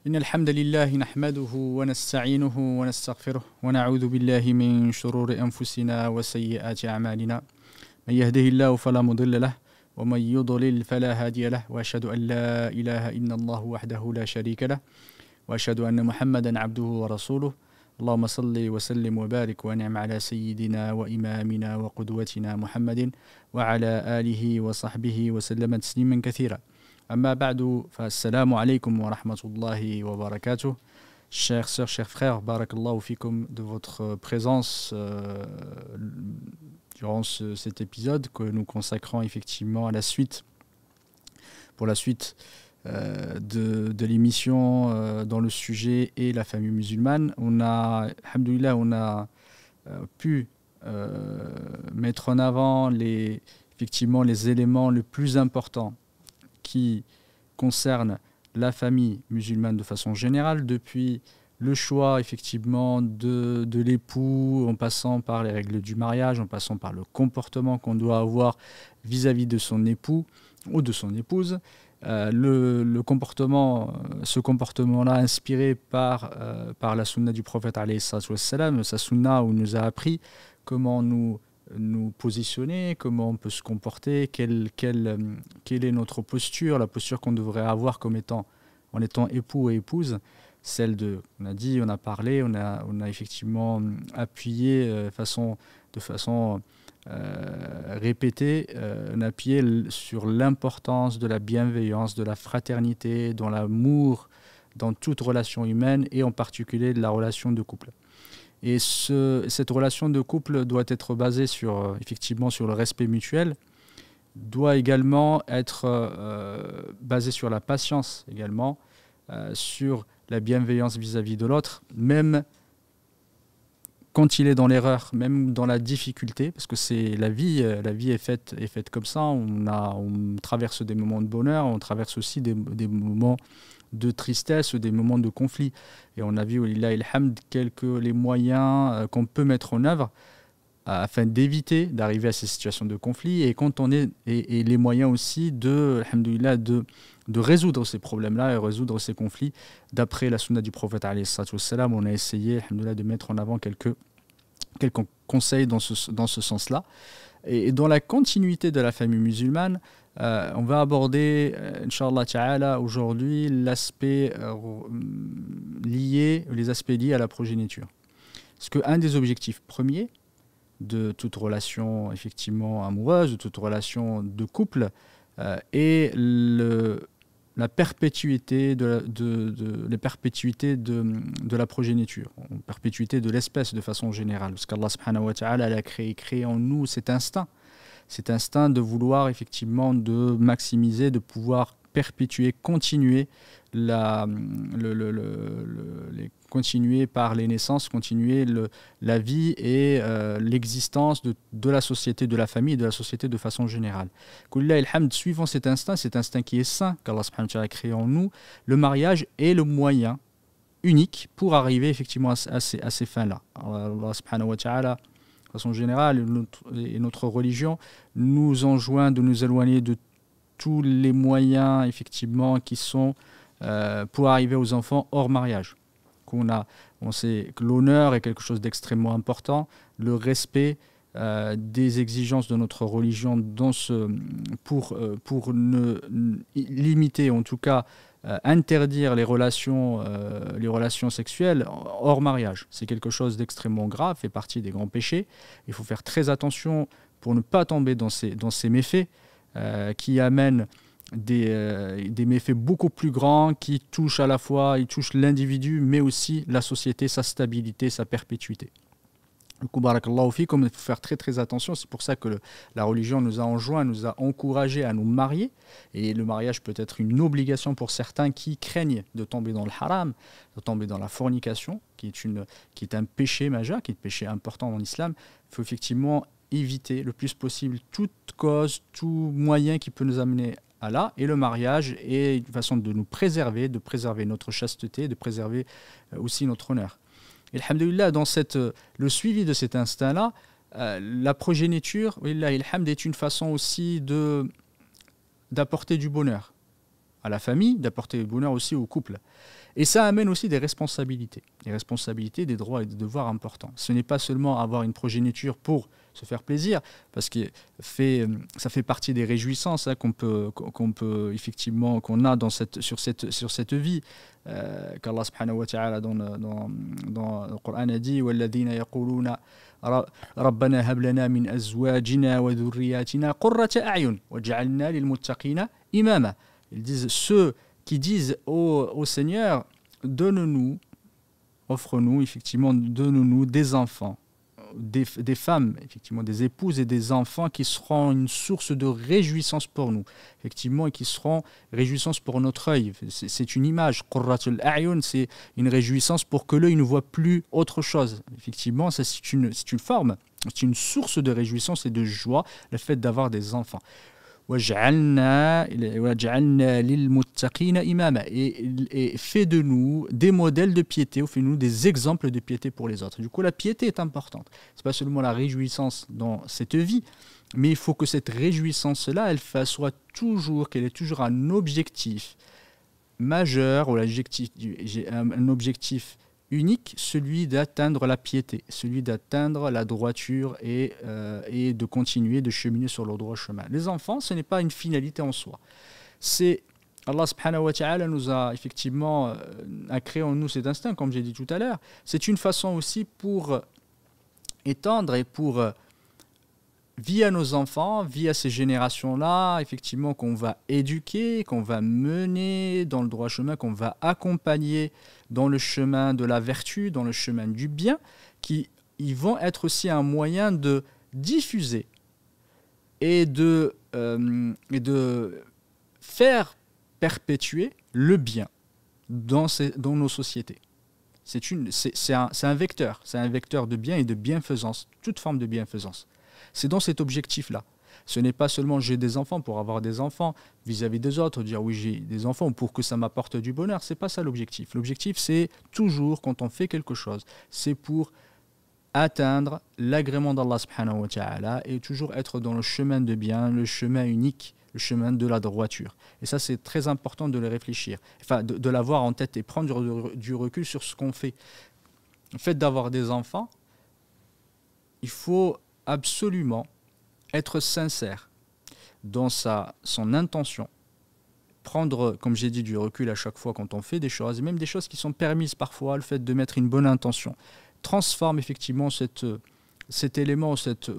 إن الحمد لله نحمده ونستعينه ونستغفره ونعوذ بالله من شرور أنفسنا وسيئات أعمالنا من يهده الله فلا مضل له ومن يضلل فلا هادي له وأشهد أن لا إله إلا الله وحده لا شريك له وأشهد أن محمدا عبده ورسوله اللهم صل وسلم وبارك وانعم على سيدنا وإمامنا وقدوتنا محمد وعلى آله وصحبه وسلم تسليما كثيرا. Amma ba'du, assalamu alaikum wa rahmatullahi wa barakatuh. Chères sœurs, chers frères, barakallahu fikum de votre présence durant cet épisode que nous consacrons effectivement à la suite, pour la suite de l'émission dans le sujet et la famille musulmane. On a, alhamdoulilah, on a pu mettre en avant effectivement les éléments les plus importants qui concerne la famille musulmane de façon générale, depuis le choix effectivement de l'époux, en passant par les règles du mariage, en passant par le comportement qu'on doit avoir vis-à-vis de son époux ou de son épouse. Ce comportement-là inspiré par la sunna du prophète alayhi salatu wassalam, sa sunna où il nous a appris comment nous positionner, comment on peut se comporter, quelle est notre posture, la posture qu'on devrait avoir en étant époux et épouse, celle on a dit, on a parlé, on a effectivement appuyé de façon répétée, on a appuyé sur l'importance de la bienveillance, de la fraternité, dans l'amour, dans toute relation humaine et en particulier de la relation de couple. Et cette relation de couple doit être basée effectivement sur le respect mutuel, doit également être basée sur la patience également, sur la bienveillance vis-à-vis de l'autre, même quand il est dans l'erreur, même dans la difficulté, parce que la vie est faite comme ça, on traverse des moments de bonheur, on traverse aussi des moments de tristesse ou des moments de conflit. Et on a vu, lillahi alhamd, les moyens qu'on peut mettre en œuvre afin d'éviter d'arriver à ces situations de conflit et les moyens aussi de résoudre ces problèmes-là et résoudre ces conflits. D'après la sunna du prophète alayhi salatu wassalam, on a essayé de mettre en avant quelques conseils dans ce sens-là. Et dans la continuité de la famille musulmane, on va aborder, Inch'Allah Ta'ala, aujourd'hui les aspects liés à la progéniture. Parce qu'un des objectifs premiers de toute relation effectivement amoureuse, de toute relation de couple, est la perpétuité de la progéniture, la perpétuité de l'espèce de façon générale. Parce qu'Allah subhanahu wa ta'ala a créé en nous cet instinct de vouloir effectivement de maximiser, de pouvoir perpétuer, continuer continuer par les naissances, continuer la vie et l'existence de la société, de la famille et de la société de façon générale. Suivant cet instinct qui est sain, qu'Allah subhanahu wa ta'ala a créé en nous, le mariage est le moyen unique pour arriver effectivement à ces fins-là. Allah subhanahu wa ta'ala, de façon générale, et notre religion nous enjoint de nous éloigner de tous les moyens effectivement qui sont pour arriver aux enfants hors mariage. On sait que l'honneur est quelque chose d'extrêmement important, le respect des exigences de notre religion pour limiter, en tout cas interdire les relations sexuelles hors mariage. C'est quelque chose d'extrêmement grave, fait partie des grands péchés. Il faut faire très attention pour ne pas tomber dans ces méfaits qui amènent des méfaits beaucoup plus grands qui touchent à la fois l'individu mais aussi la société, sa stabilité, sa perpétuité. Du coup, barakallahu fikum, il faut faire très très attention. C'est pour ça que la religion nous a enjoint, nous a encouragé à nous marier. Et le mariage peut être une obligation pour certains qui craignent de tomber dans le haram, de tomber dans la fornication, qui est un péché majeur, qui est un péché important dans l'islam. Il faut effectivement éviter le plus possible toute cause, tout moyen qui peut nous amener à là. Et le mariage est une façon de nous préserver, de préserver notre chasteté, de préserver aussi notre honneur. Et alhamdoulilah, dans le suivi de cet instinct-là, la progéniture, est une façon aussi d'apporter du bonheur à la famille, d'apporter le bonheur aussi au couple. Et ça amène aussi des responsabilités, des droits et des devoirs importants. Ce n'est pas seulement avoir une progéniture pour se faire plaisir, parce que ça fait partie des réjouissances qu'on peut effectivement, qu'on a sur cette vie. Qu'Allah subhanahu wa ta'ala dans le Coran a dit وَالَّذِينَ يَقُولُونَ رَبَّنَا هَبْ لَنَا مِنْ أَزْوَاجِنَا وَذُرِّيَّاتِنَا قُرَّةَ أَعْيُنٍ وَاجْعَلْنَا لِلْمُتَّقِينَ إِمَامًا. Ils disent, ceux qui disent au Seigneur, donne-nous, offre-nous, effectivement, donne-nous des enfants, des femmes, effectivement, des épouses et des enfants qui seront une source de réjouissance pour nous, effectivement, et qui seront réjouissance pour notre œil. C'est une image, Qurratul A'yun, c'est une réjouissance pour que l'œil ne voit plus autre chose. Effectivement, c'est une forme, c'est une source de réjouissance et de joie, le fait d'avoir des enfants. وَجْعَلْنَا لِلْمُتَّقِينَ إِمَامًا, et fait de nous des modèles de piété, ou fait de nous des exemples de piété pour les autres. Du coup, la piété est importante. Ce n'est pas seulement la réjouissance dans cette vie, mais il faut que cette réjouissance-là, qu'elle ait toujours un objectif majeur, ou un objectif unique, celui d'atteindre la piété, celui d'atteindre la droiture et de continuer de cheminer sur le droit chemin. Les enfants, ce n'est pas une finalité en soi. C'est Allah subhanahu wa ta'ala nous a effectivement a créé en nous cet instinct, comme j'ai dit tout à l'heure. C'est une façon aussi pour étendre et pour via nos enfants, via ces générations-là, effectivement, qu'on va éduquer, qu'on va mener dans le droit chemin, qu'on va accompagner dans le chemin de la vertu, dans le chemin du bien, ils vont être aussi un moyen de diffuser et de faire perpétuer le bien dans nos sociétés. C'est un vecteur de bien et de bienfaisance, toute forme de bienfaisance. C'est dans cet objectif-là. Ce n'est pas seulement j'ai des enfants pour avoir des enfants vis-à-vis des autres, dire oui j'ai des enfants pour que ça m'apporte du bonheur. Ce n'est pas ça l'objectif. L'objectif c'est toujours quand on fait quelque chose, c'est pour atteindre l'agrément d'Allah subhanahu wa ta'ala et toujours être dans le chemin de bien, le chemin unique, le chemin de la droiture. Et ça c'est très important de le réfléchir, enfin de l'avoir en tête et prendre du recul sur ce qu'on fait. Le fait d'avoir des enfants, il faut absolument être sincère dans son intention, prendre, comme j'ai dit, du recul à chaque fois quand on fait des choses, et même des choses qui sont permises parfois, le fait de mettre une bonne intention, transforme effectivement cet élément, cette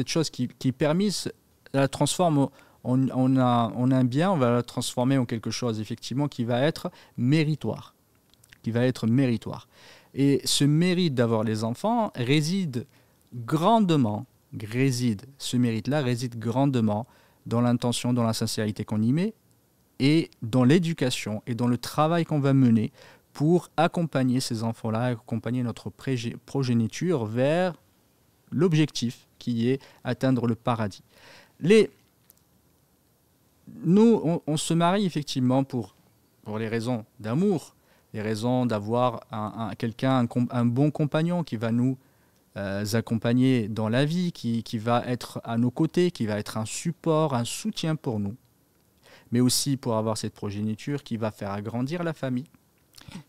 chose qui est permise, la transforme en un bien, on va la transformer en quelque chose effectivement qui va être méritoire. Et ce mérite d'avoir les enfants ce mérite-là réside grandement dans l'intention, dans la sincérité qu'on y met et dans l'éducation et dans le travail qu'on va mener pour accompagner ces enfants-là, accompagner notre progéniture vers l'objectif qui est atteindre le paradis. Nous, on se marie effectivement pour les raisons d'amour, les raisons d'avoir un bon compagnon qui va nous accompagner dans la vie, qui va être à nos côtés, qui va être un support, un soutien pour nous, mais aussi pour avoir cette progéniture qui va faire agrandir la famille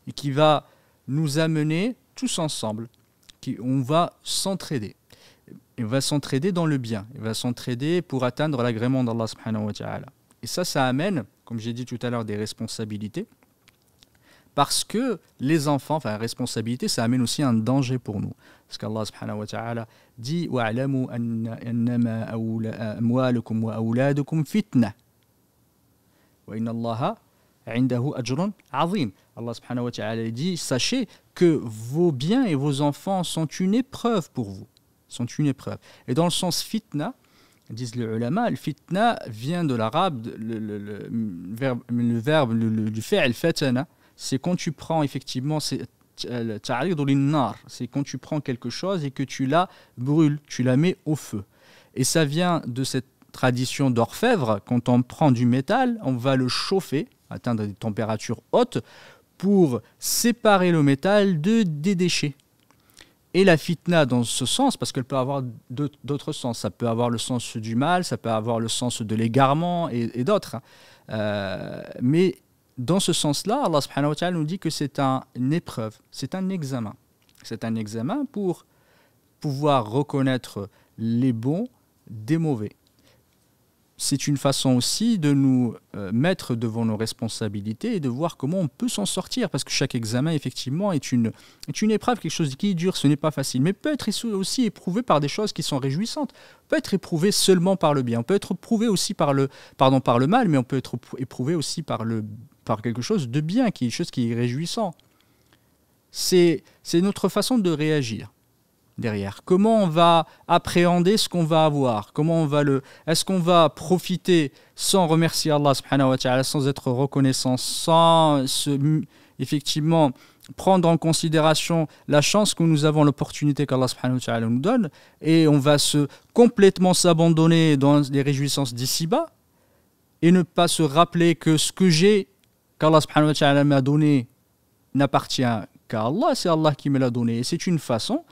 et qui va nous amener tous ensemble, on va s'entraider. On va s'entraider dans le bien, on va s'entraider pour atteindre l'agrément d'Allah subhanahu wa ta'ala. Et ça amène, comme j'ai dit tout à l'heure, des responsabilités. Parce que les enfants, enfin, la responsabilité, ça amène aussi un danger pour nous. Parce qu'Allah subhanahu wa ta'ala dit وَاعْلَمُوا أَنَّمَا أَمْوَالُكُمْ وَأَوْلَادُكُمْ فِتْنَةٌ وَإِنَّ اللَّهَ عِنْدَهُ أَجْرٌ عَظِيمٌ. Allah subhanahu wa ta'ala dit, sachez que vos biens et vos enfants sont une épreuve pour vous. Et dans le sens fitna, disent les ulama, le fitna vient de l'arabe, le verbe du fi'l fatana. C'est quand tu prends effectivement, c'est quand tu prends quelque chose et que tu la brûles, tu la mets au feu. Et ça vient de cette tradition d'orfèvre. Quand on prend du métal, on va le chauffer, atteindre des températures hautes, pour séparer le métal des déchets. Et la fitna dans ce sens, parce qu'elle peut avoir d'autres sens. Ça peut avoir le sens du mal, ça peut avoir le sens de l'égarement et d'autres. Mais dans ce sens-là, Allah subhanahu wa ta'ala nous dit que c'est une épreuve, c'est un examen. C'est un examen pour pouvoir reconnaître les bons des mauvais. C'est une façon aussi de nous mettre devant nos responsabilités et de voir comment on peut s'en sortir, parce que chaque examen, effectivement, est une épreuve, quelque chose qui est dur, ce n'est pas facile, mais peut être aussi éprouvé par des choses qui sont réjouissantes, peut être éprouvé seulement par le bien, on peut être éprouvé aussi par le mal, mais on peut être éprouvé aussi par quelque chose de bien, quelque chose qui est réjouissant. C'est notre façon de réagir derrière. Comment on va appréhender ce qu'on va avoir? Est-ce qu'on va profiter sans remercier Allah subhanahu wa ta'ala, sans être reconnaissant, sans effectivement prendre en considération la chance que nous avons, l'opportunité qu'Allah subhanahu wa ta'ala nous donne, et on va complètement s'abandonner dans les réjouissances d'ici-bas et ne pas se rappeler que ce que j'ai, qu'Allah subhanahu wa ta'ala m'a donné, n'appartient qu'à Allah, c'est Allah qui me l'a donné. Et c'est une façon,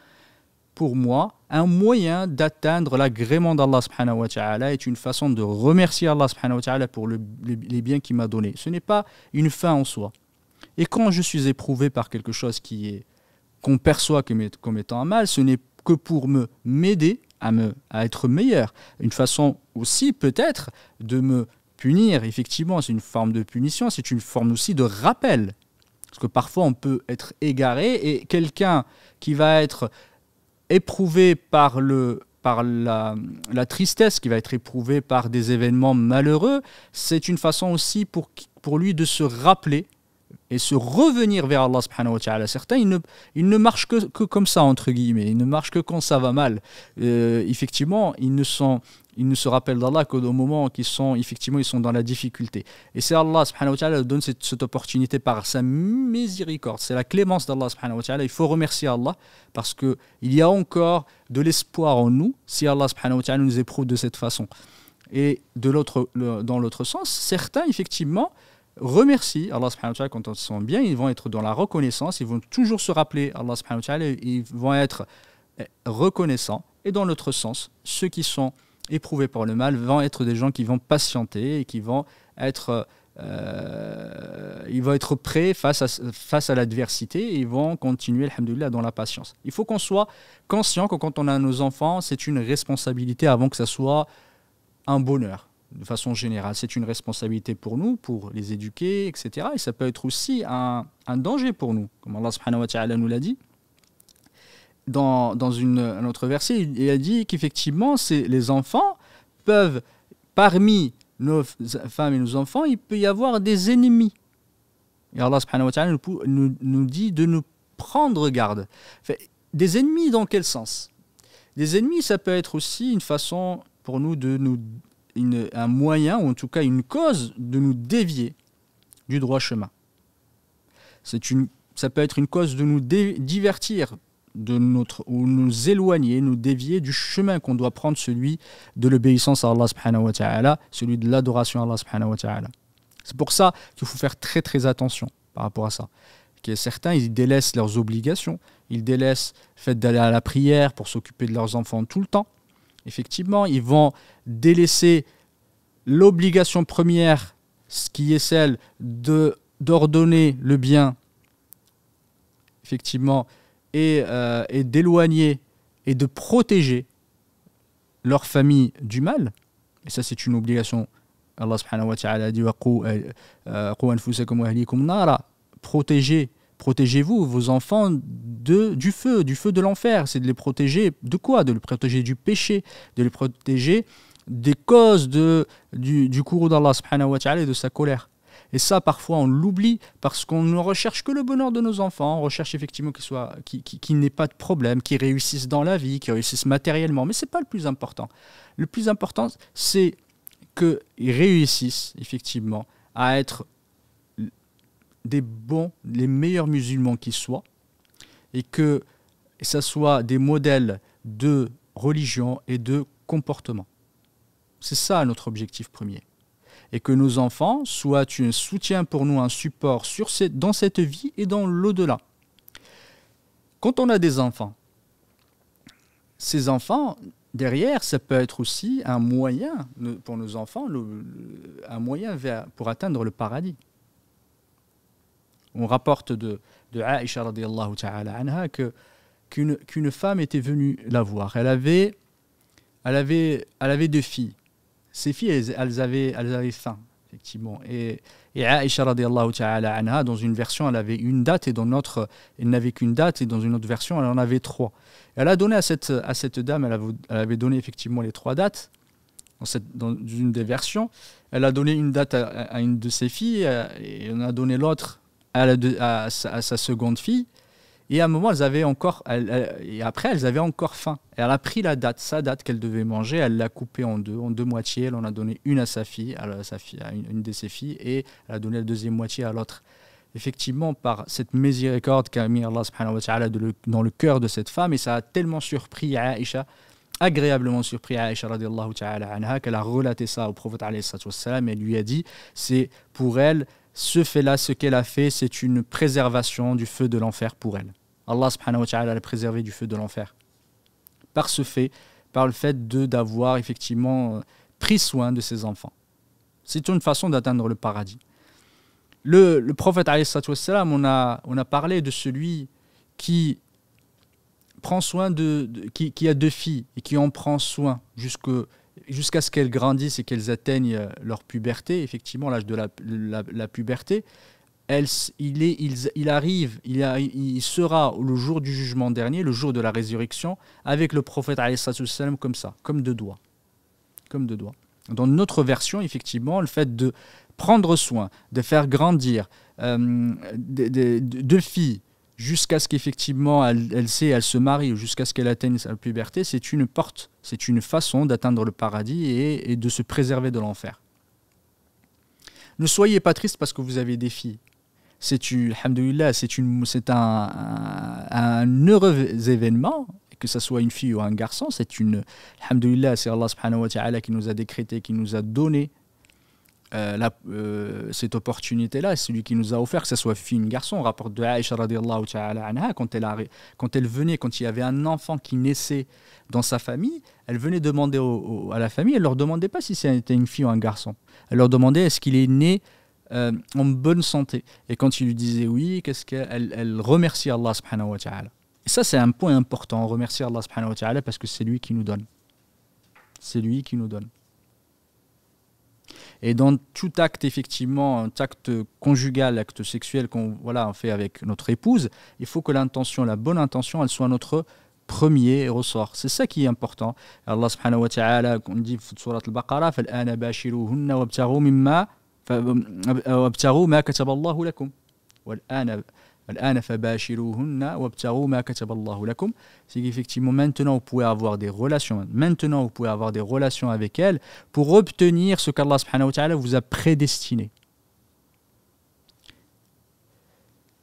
pour moi, un moyen d'atteindre l'agrément d'Allah subhanahu wa ta'ala, est une façon de remercier Allah subhanahu wa ta'ala pour les biens qu'il m'a donné. Ce n'est pas une fin en soi. Et quand je suis éprouvé par quelque chose qu'on perçoit comme étant un mal, ce n'est que pour m'aider à être meilleur. Une façon aussi peut-être de me punir, effectivement, c'est une forme de punition, c'est une forme aussi de rappel. Parce que parfois on peut être égaré et quelqu'un qui va être éprouvé par la tristesse, qui va être éprouvé par des événements malheureux, c'est une façon aussi pour lui de se rappeler et se revenir vers Allah subhanahu wa ta'ala. Certains, ils ne marchent que comme ça, entre guillemets, ils ne marchent que quand ça va mal. Effectivement, ils ne se rappellent d'Allah qu'au moment qu'ils sont dans la difficulté. Et c'est Allah subhanahu wa ta'ala qui donne cette opportunité par sa miséricorde. C'est la clémence d'Allah subhanahu wa ta'ala. Il faut remercier Allah parce qu'il y a encore de l'espoir en nous si Allah subhanahu wa ta'ala nous éprouve de cette façon. Et dans l'autre sens, certains, effectivement, remercient Allah subhanahu wa ta'ala quand ils sont bien, ils vont être dans la reconnaissance, ils vont toujours se rappeler Allah subhanahu wa ta'ala, ils vont être reconnaissants. Et dans l'autre sens, ceux qui sont éprouvés par le mal vont être des gens qui vont patienter et qui vont être prêts face à l'adversité et ils vont continuer, alhamdoulilah, dans la patience. Il faut qu'on soit conscient que quand on a nos enfants, c'est une responsabilité avant que ça soit un bonheur. De façon générale, c'est une responsabilité pour nous, pour les éduquer, etc. Et ça peut être aussi un danger pour nous, comme Allah subhanahu wa ta'ala nous l'a dit. Dans un autre verset, il a dit qu'effectivement, les enfants peuvent, parmi nos femmes et nos enfants, il peut y avoir des ennemis. Et Allah subhanahu wa ta'ala nous dit de nous prendre garde. Des ennemis dans quel sens? Des ennemis, ça peut être aussi une façon pour nous un moyen, ou en tout cas une cause, de nous dévier du droit chemin. Ça peut être une cause de nous divertir ou nous éloigner, nous dévier du chemin qu'on doit prendre, celui de l'obéissance à Allah subhanahu wa ta'ala, celui de l'adoration à Allah subhanahu wa ta'ala. C'est pour ça qu'il faut faire très très attention par rapport à ça. Certains, ils délaissent leurs obligations, ils délaissent le fait d'aller à la prière pour s'occuper de leurs enfants tout le temps. Effectivement, ils vont délaisser l'obligation première, ce qui est celle d'ordonner le bien, effectivement, et d'éloigner et de protéger leur famille du mal. Et ça, c'est une obligation. Allah subhanahu wa ta'ala a dit protégez-vous, vos enfants, du feu de l'enfer. C'est de les protéger de quoi? De les protéger du péché, de les protéger des causes du courroux d'Allah subhanahu wa ta'ala et de sa colère. Et ça, parfois, on l'oublie parce qu'on ne recherche que le bonheur de nos enfants. On recherche effectivement qu'ils n'aient pas de problème, qu'ils réussissent dans la vie, qu'ils réussissent matériellement. Mais ce n'est pas le plus important. Le plus important, c'est qu'ils réussissent effectivement à être les meilleurs musulmans qui soient, et que ça soit des modèles de religion et de comportement. C'est ça notre objectif premier. Et que nos enfants soient un soutien pour nous, un support dans cette vie et dans l'au-delà. Quand on a des enfants, ces enfants, derrière, ça peut être aussi un moyen pour nos enfants, un moyen pour atteindre le paradis. On rapporte de Aïcha radiyallahu ta'ala anha qu'une femme était venue la voir. Elle avait 2 filles. Ces filles, elles avaient faim, effectivement. Et Aïcha radiyallahu ta'ala anha, dans une version, elle avait une date et dans l'autre, elle n'avait qu'une date et dans une autre version, elle en avait 3. Elle a donné à cette dame, elle avait donné effectivement les 3 dates. Dans une des versions, elle a donné une date à une de ses filles et elle a donné l'autre à sa seconde fille. Et à un moment, elles avaient encore faim. Et elle a pris sa date qu'elle devait manger, elle l'a coupée en deux moitiés. Elle en a donné une à sa fille, à une de ses filles, et elle a donné la deuxième moitié à l'autre. Effectivement, par cette miséricorde qu'a mis Allah subhanahu wa ta'ala dans le cœur de cette femme, et ça a tellement surpris Aïcha, agréablement surpris Aïcha radiyallahu ta'ala anha, qu'elle a relaté ça au prophète alayhi salatu wassalam, et lui a dit, c'est pour elle, ce fait-là, ce qu'elle a fait, c'est une préservation du feu de l'enfer pour elle. Allah subhanahu wa ta'ala l'a préservé du feu de l'enfer. Par ce fait, par le fait d'avoir effectivement pris soin de ses enfants. C'est une façon d'atteindre le paradis. Le prophète alayhi salatu wassalam, on a parlé de celui qui prend soin qui a 2 filles et qui en prend soin jusqu'à ce qu'elles grandissent et qu'elles atteignent leur puberté, effectivement l'âge de la puberté. Il sera le jour du jugement dernier, le jour de la résurrection, avec le prophète alayhi salatu wassalam comme ça, comme 2 doigts. Comme 2 doigts. Dans notre version, effectivement, le fait de prendre soin, de faire grandir 2 filles jusqu'à ce qu'effectivement elle se marie ou jusqu'à ce qu'elle atteigne sa puberté, c'est une porte, c'est une façon d'atteindre le paradis et de se préserver de l'enfer. Ne soyez pas triste parce que vous avez des filles. Alhamdoulilah, c'est un heureux événement, que ce soit une fille ou un garçon. Alhamdoulilah, c'est Allah subhanahu wa ta'ala qui nous a décrété, qui nous a donné cette opportunité-là, c'est celui qui nous a offert, que ce soit fille ou garçon. On rapporte de Aïcha radiyallahu ta'ala anha, quand elle venait, quand il y avait un enfant qui naissait dans sa famille, elle venait demander à la famille, elle ne leur demandait pas si c'était une fille ou un garçon. Elle leur demandait est-ce qu'il est né en bonne santé. Et quand il lui disait oui, elle remercie Allah subhanahu wa ta'ala. Et ça, c'est un point important, remercier Allah subhanahu wa ta'ala, parce que c'est lui qui nous donne. C'est lui qui nous donne. Et dans tout acte, effectivement, un acte conjugal, acte sexuel qu'on fait avec notre épouse, il faut que l'intention, la bonne intention, elle soit notre premier ressort. C'est ça qui est important. Allah subhanahu wa ta'ala, on dit dans Surat al-Baqarah, فَالْآنَ بَاشِرُوهُنَّ وَابْتَغُوا مَا كَتَبَ اللَّهُ لَكُمْ الآن فباشروهن وابتغوا ما كتب الله لكم. C'est qu'effectivement maintenant vous pouvez avoir des relations. Maintenant vous pouvez avoir des relations avec elles pour obtenir ce qu'Allah subhanahu wa ta'ala vous a prédestiné.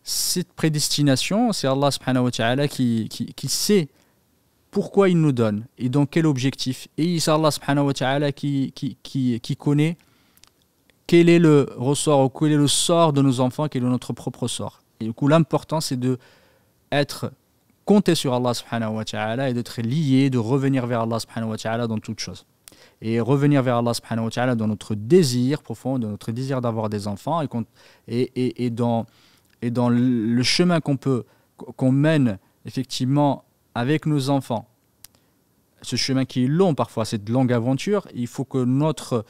Cette prédestination, c'est Allah subhanahu wa ta'ala qui sait pourquoi il nous donne et dans quel objectif. Et c'est Allah subhanahu wa ta'ala qui connaît quel est le ressort ou quel est le sort de nos enfants, quel est notre propre sort. Et du coup, l'important, c'est d'être compté sur Allah subhanahu wa ta'ala et d'être lié, de revenir vers Allah subhanahu wa ta'ala dans toutes choses. Et revenir vers Allah subhanahu wa ta'ala dans notre désir profond, dans notre désir d'avoir des enfants et dans le chemin qu'on mène effectivement avec nos enfants. Ce chemin qui est long parfois, cette longue aventure, il faut que notre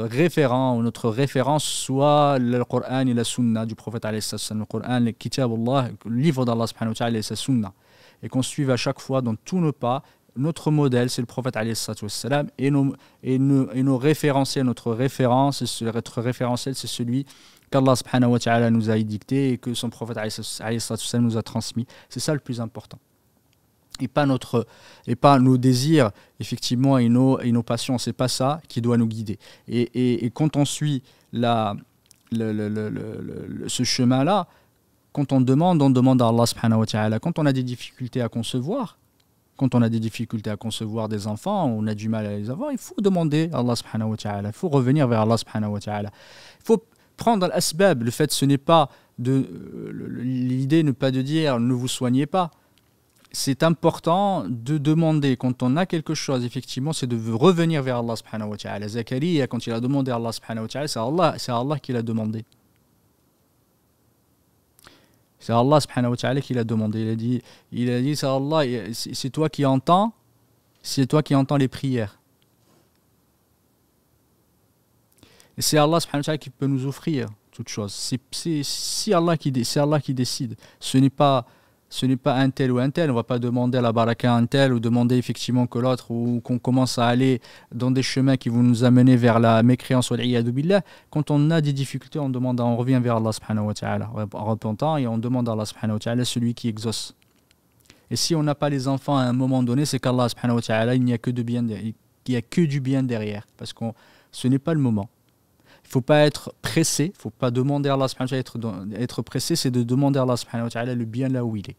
référent ou notre référence soit le Coran et la Sunna du prophète alayhi salam. Le Coran, le Kitab Allah, le livre d'Allah subhanahu wa ta'ala et sa Sunna. Et qu'on suive à chaque fois dans tous nos pas. Notre modèle, c'est le prophète alayhi salam, et nos référentiels, notre référentiel, c'est celui qu'Allah subhanahu wa ta'ala nous a édicté et que son prophète alayhi salam nous a transmis. C'est ça le plus important. Et pas nos désirs, effectivement, et nos passions. C'est pas ça qui doit nous guider. Et quand on suit ce chemin-là, quand on demande à Allah subhanahu wa ta'ala. Quand on a des difficultés à concevoir, des enfants, on a du mal à les avoir, il faut demander à Allah subhanahu wa ta'ala. Il faut revenir vers Allah subhanahu wa ta'ala. Il faut prendre l'asbab. Le fait, ce n'est pas l'idée n'est pas de dire ne vous soignez pas. c'est important de demander, quand on a quelque chose, effectivement, c'est de revenir vers Allah subhanahu wa ta'ala. Zakaria, quand il a demandé à Allah subhanahu wa ta'ala, c'est Allah qui l'a demandé. C'est Allah subhanahu wa ta'ala qui l'a demandé. Il a dit c'est Allah, c'est toi qui entends, c'est toi qui entends les prières. Et c'est Allah subhanahu wa ta'ala qui peut nous offrir toute chose. C'est Allah qui décide. Ce n'est pas un tel ou un tel. On ne va pas demander à la baraka à un tel ou demander effectivement que l'autre, ou qu'on commence à aller dans des chemins qui vont nous amener vers la mécréance. Quand on a des difficultés, on revient vers Allah subhanahu wa ta'ala en repentant, et on demande à Allah subhanahu wa ta'ala, celui qui exauce. Et si on n'a pas les enfants à un moment donné, c'est qu'Allah subhanahu wa ta'ala, il n'y a que du bien derrière, parce que ce n'est pas le moment. Il ne faut pas être pressé, il ne faut pas demander à Allah subhanahu wa ta'ala être pressé, c'est de demander à Allah subhanahu wa ta'ala le bien là où il est.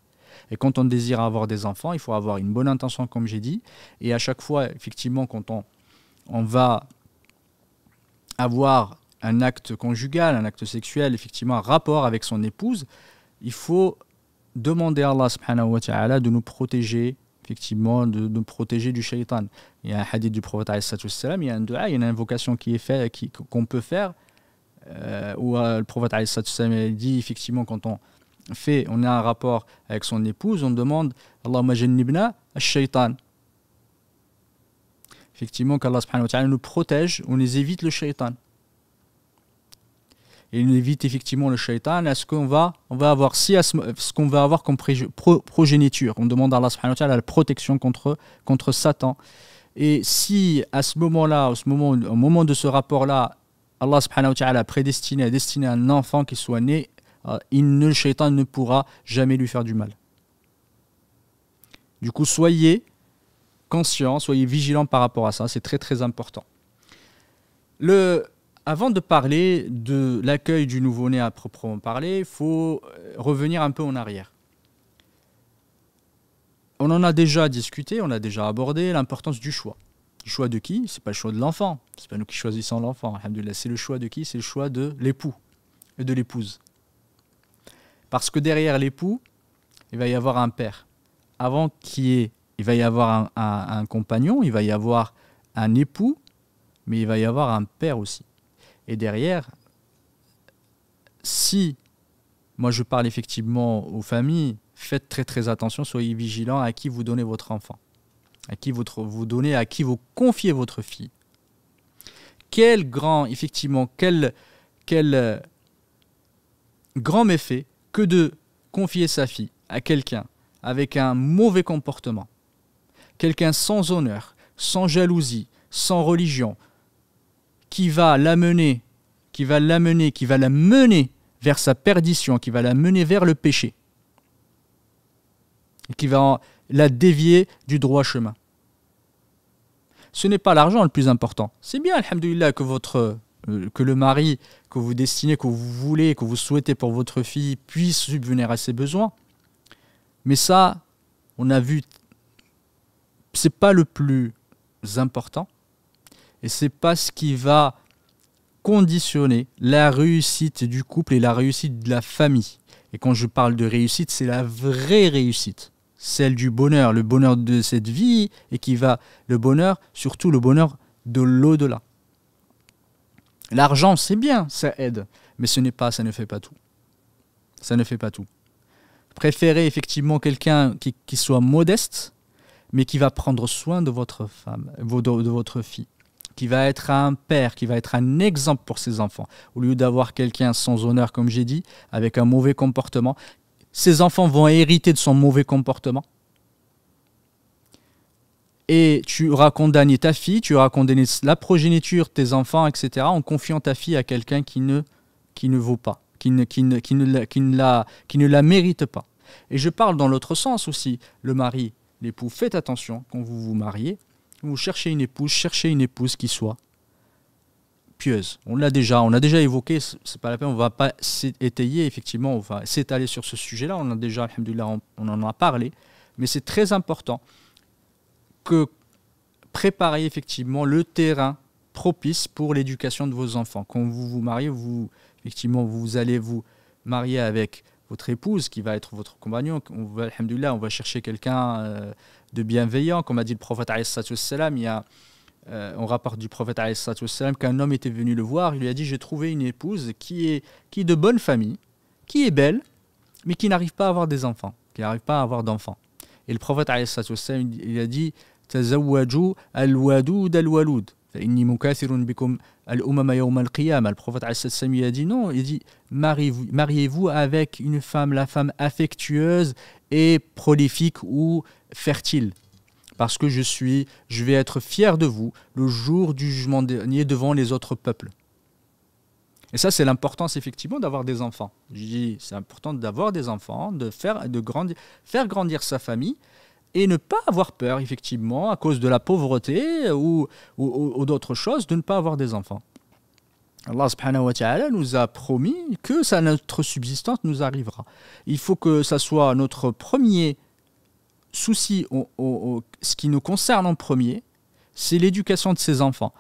Et quand on désire avoir des enfants, il faut avoir une bonne intention, comme j'ai dit. Et à chaque fois, effectivement, quand on va avoir un acte conjugal, un acte sexuel, effectivement, un rapport avec son épouse, il faut demander à Allah subhanahu wa ta'ala de nous protéger, effectivement, de nous protéger du shaitan. Il y a un hadith du prophète, il y a un dua, il y a une invocation qu'on peut faire, où le prophète dit, effectivement, quand on a un rapport avec son épouse, on demande Allahumma jannibna ash-shaytan. Effectivement, qu'Allah subhanahu wa ta'ala nous protège, on les évite le shaitan. Et on évite effectivement le shaitan. Est-ce qu'on va avoir ce qu'on va avoir comme progéniture? On demande à Allah subhanahu wa ta'ala la protection contre Satan. Et si à ce moment-là, au moment de ce rapport-là, Allah subhanahu wa ta'ala a destiné un enfant qui soit né, le shaitan ne pourra jamais lui faire du mal. Du coup, soyez conscients, soyez vigilants par rapport à ça, c'est très très important. Avant de parler de l'accueil du nouveau-né à proprement parler, il faut revenir un peu en arrière. On en a déjà discuté, on a déjà abordé l'importance du choix. Le choix de qui? C'est pas le choix de l'enfant, c'est pas nous qui choisissons l'enfant, alhamdoulilah. C'est le choix de qui? C'est le choix de l'époux et de l'épouse. Parce que derrière l'époux, il va y avoir un père. Il va y avoir un compagnon, il va y avoir un époux, mais il va y avoir un père aussi. Et derrière, si, moi je parle effectivement aux familles, faites très très attention, soyez vigilants à qui vous donnez votre enfant, à qui vous confiez votre fille. Quel grand méfait que de confier sa fille à quelqu'un avec un mauvais comportement, quelqu'un sans honneur, sans jalousie, sans religion, qui va la mener vers sa perdition, qui va la mener vers le péché, et qui va la dévier du droit chemin. Ce n'est pas l'argent le plus important. C'est bien, alhamdoulilah, que le mari que vous destinez, que vous voulez, que vous souhaitez pour votre fille puisse subvenir à ses besoins. Mais ça, on a vu, c'est pas le plus important. Et c'est pas ce qui va conditionner la réussite du couple et la réussite de la famille. Et quand je parle de réussite, c'est la vraie réussite. Celle du bonheur, le bonheur de cette vie, et surtout le bonheur de l'au-delà. L'argent, c'est bien, ça aide, mais ça ne fait pas tout. Ça ne fait pas tout. Préférez effectivement quelqu'un qui soit modeste, mais qui va prendre soin de votre femme, de votre fille, qui va être un père, qui va être un exemple pour ses enfants. Au lieu d'avoir quelqu'un sans honneur, comme j'ai dit, avec un mauvais comportement, ses enfants vont hériter de son mauvais comportement. Et tu auras condamné ta fille, tu auras condamné la progéniture de tes enfants, etc., en confiant ta fille à quelqu'un qui ne vaut pas, qui ne la mérite pas. Et je parle dans l'autre sens aussi. Le mari, l'époux, faites attention quand vous vous mariez. Vous cherchez une épouse qui soit pieuse. On l'a déjà évoqué, c'est pas la peine, on ne va pas s'étayer, effectivement, on va s'étaler sur ce sujet-là. On a déjà, alhamdoulilah, on en a parlé. Mais c'est très important que préparez effectivement le terrain propice pour l'éducation de vos enfants. Quand vous vous mariez, effectivement, vous allez vous marier avec votre épouse qui va être votre compagnon. Alhamdoulilah, on va chercher quelqu'un de bienveillant. Comme a dit le prophète alayhi salatu wassalam, il y a on rapporte du prophète alayhi salatu wassalam qu'un homme était venu le voir, il lui a dit j'ai trouvé une épouse qui est de bonne famille, qui est belle, mais qui n'arrive pas à avoir des enfants, qui n'arrive pas à avoir d'enfants. Et le prophète alayhi salatu wassalam, il a dit tazawwaju al-wadud al-walud fa inni mukathirun bikum al-umama yawm al-qiyamah. Le prophète alayhi salatu wassalam, il a dit non, il dit mariez-vous avec une femme, la femme affectueuse et prolifique ou fertile. Parce que je vais être fier de vous le jour du jugement dernier devant les autres peuples. Et ça, c'est l'importance effectivement d'avoir des enfants. Je dis, c'est important d'avoir des enfants, faire grandir sa famille et ne pas avoir peur, effectivement, à cause de la pauvreté ou d'autres choses, de ne pas avoir des enfants. Allah subhanahu wa ta'ala nous a promis que notre subsistance nous arrivera. Il faut que ça soit notre premier souci, ce qui nous concerne en premier, c'est l'éducation de ces enfants.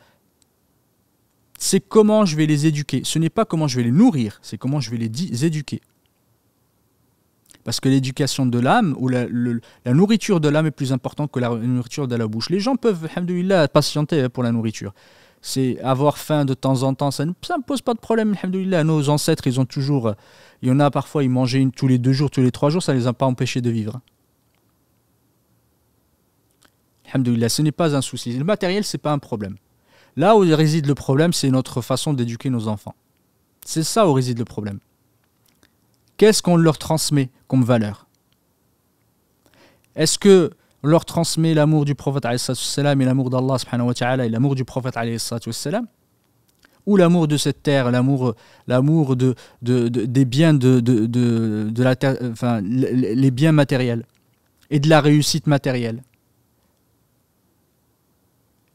C'est comment je vais les éduquer. Ce n'est pas comment je vais les nourrir, c'est comment je vais les éduquer. Parce que l'éducation de l'âme, ou la nourriture de l'âme est plus importante que la nourriture de la bouche. Les gens peuvent, alhamdoulilah, patienter pour la nourriture. C'est avoir faim de temps en temps, ça ne pose pas de problème, alhamdoulilah. Nos ancêtres, ils ont toujours... Il y en a parfois, ils mangeaient tous les 2 jours, tous les 3 jours, ça ne les a pas empêchés de vivre. Alhamdoulilah, ce n'est pas un souci. Le matériel, ce n'est pas un problème. Là où réside le problème, c'est notre façon d'éduquer nos enfants. C'est ça où réside le problème. Qu'est-ce qu'on leur transmet comme valeur? Est-ce qu'on leur transmet l'amour du prophète alayhi salatu wassalam et l'amour d'Allah subhanahu wa ta'ala et l'amour du prophète alayhi salatu wassalam? Ou l'amour de cette terre, l'amour des biens de la terre, enfin, les biens matériels et de la réussite matérielle?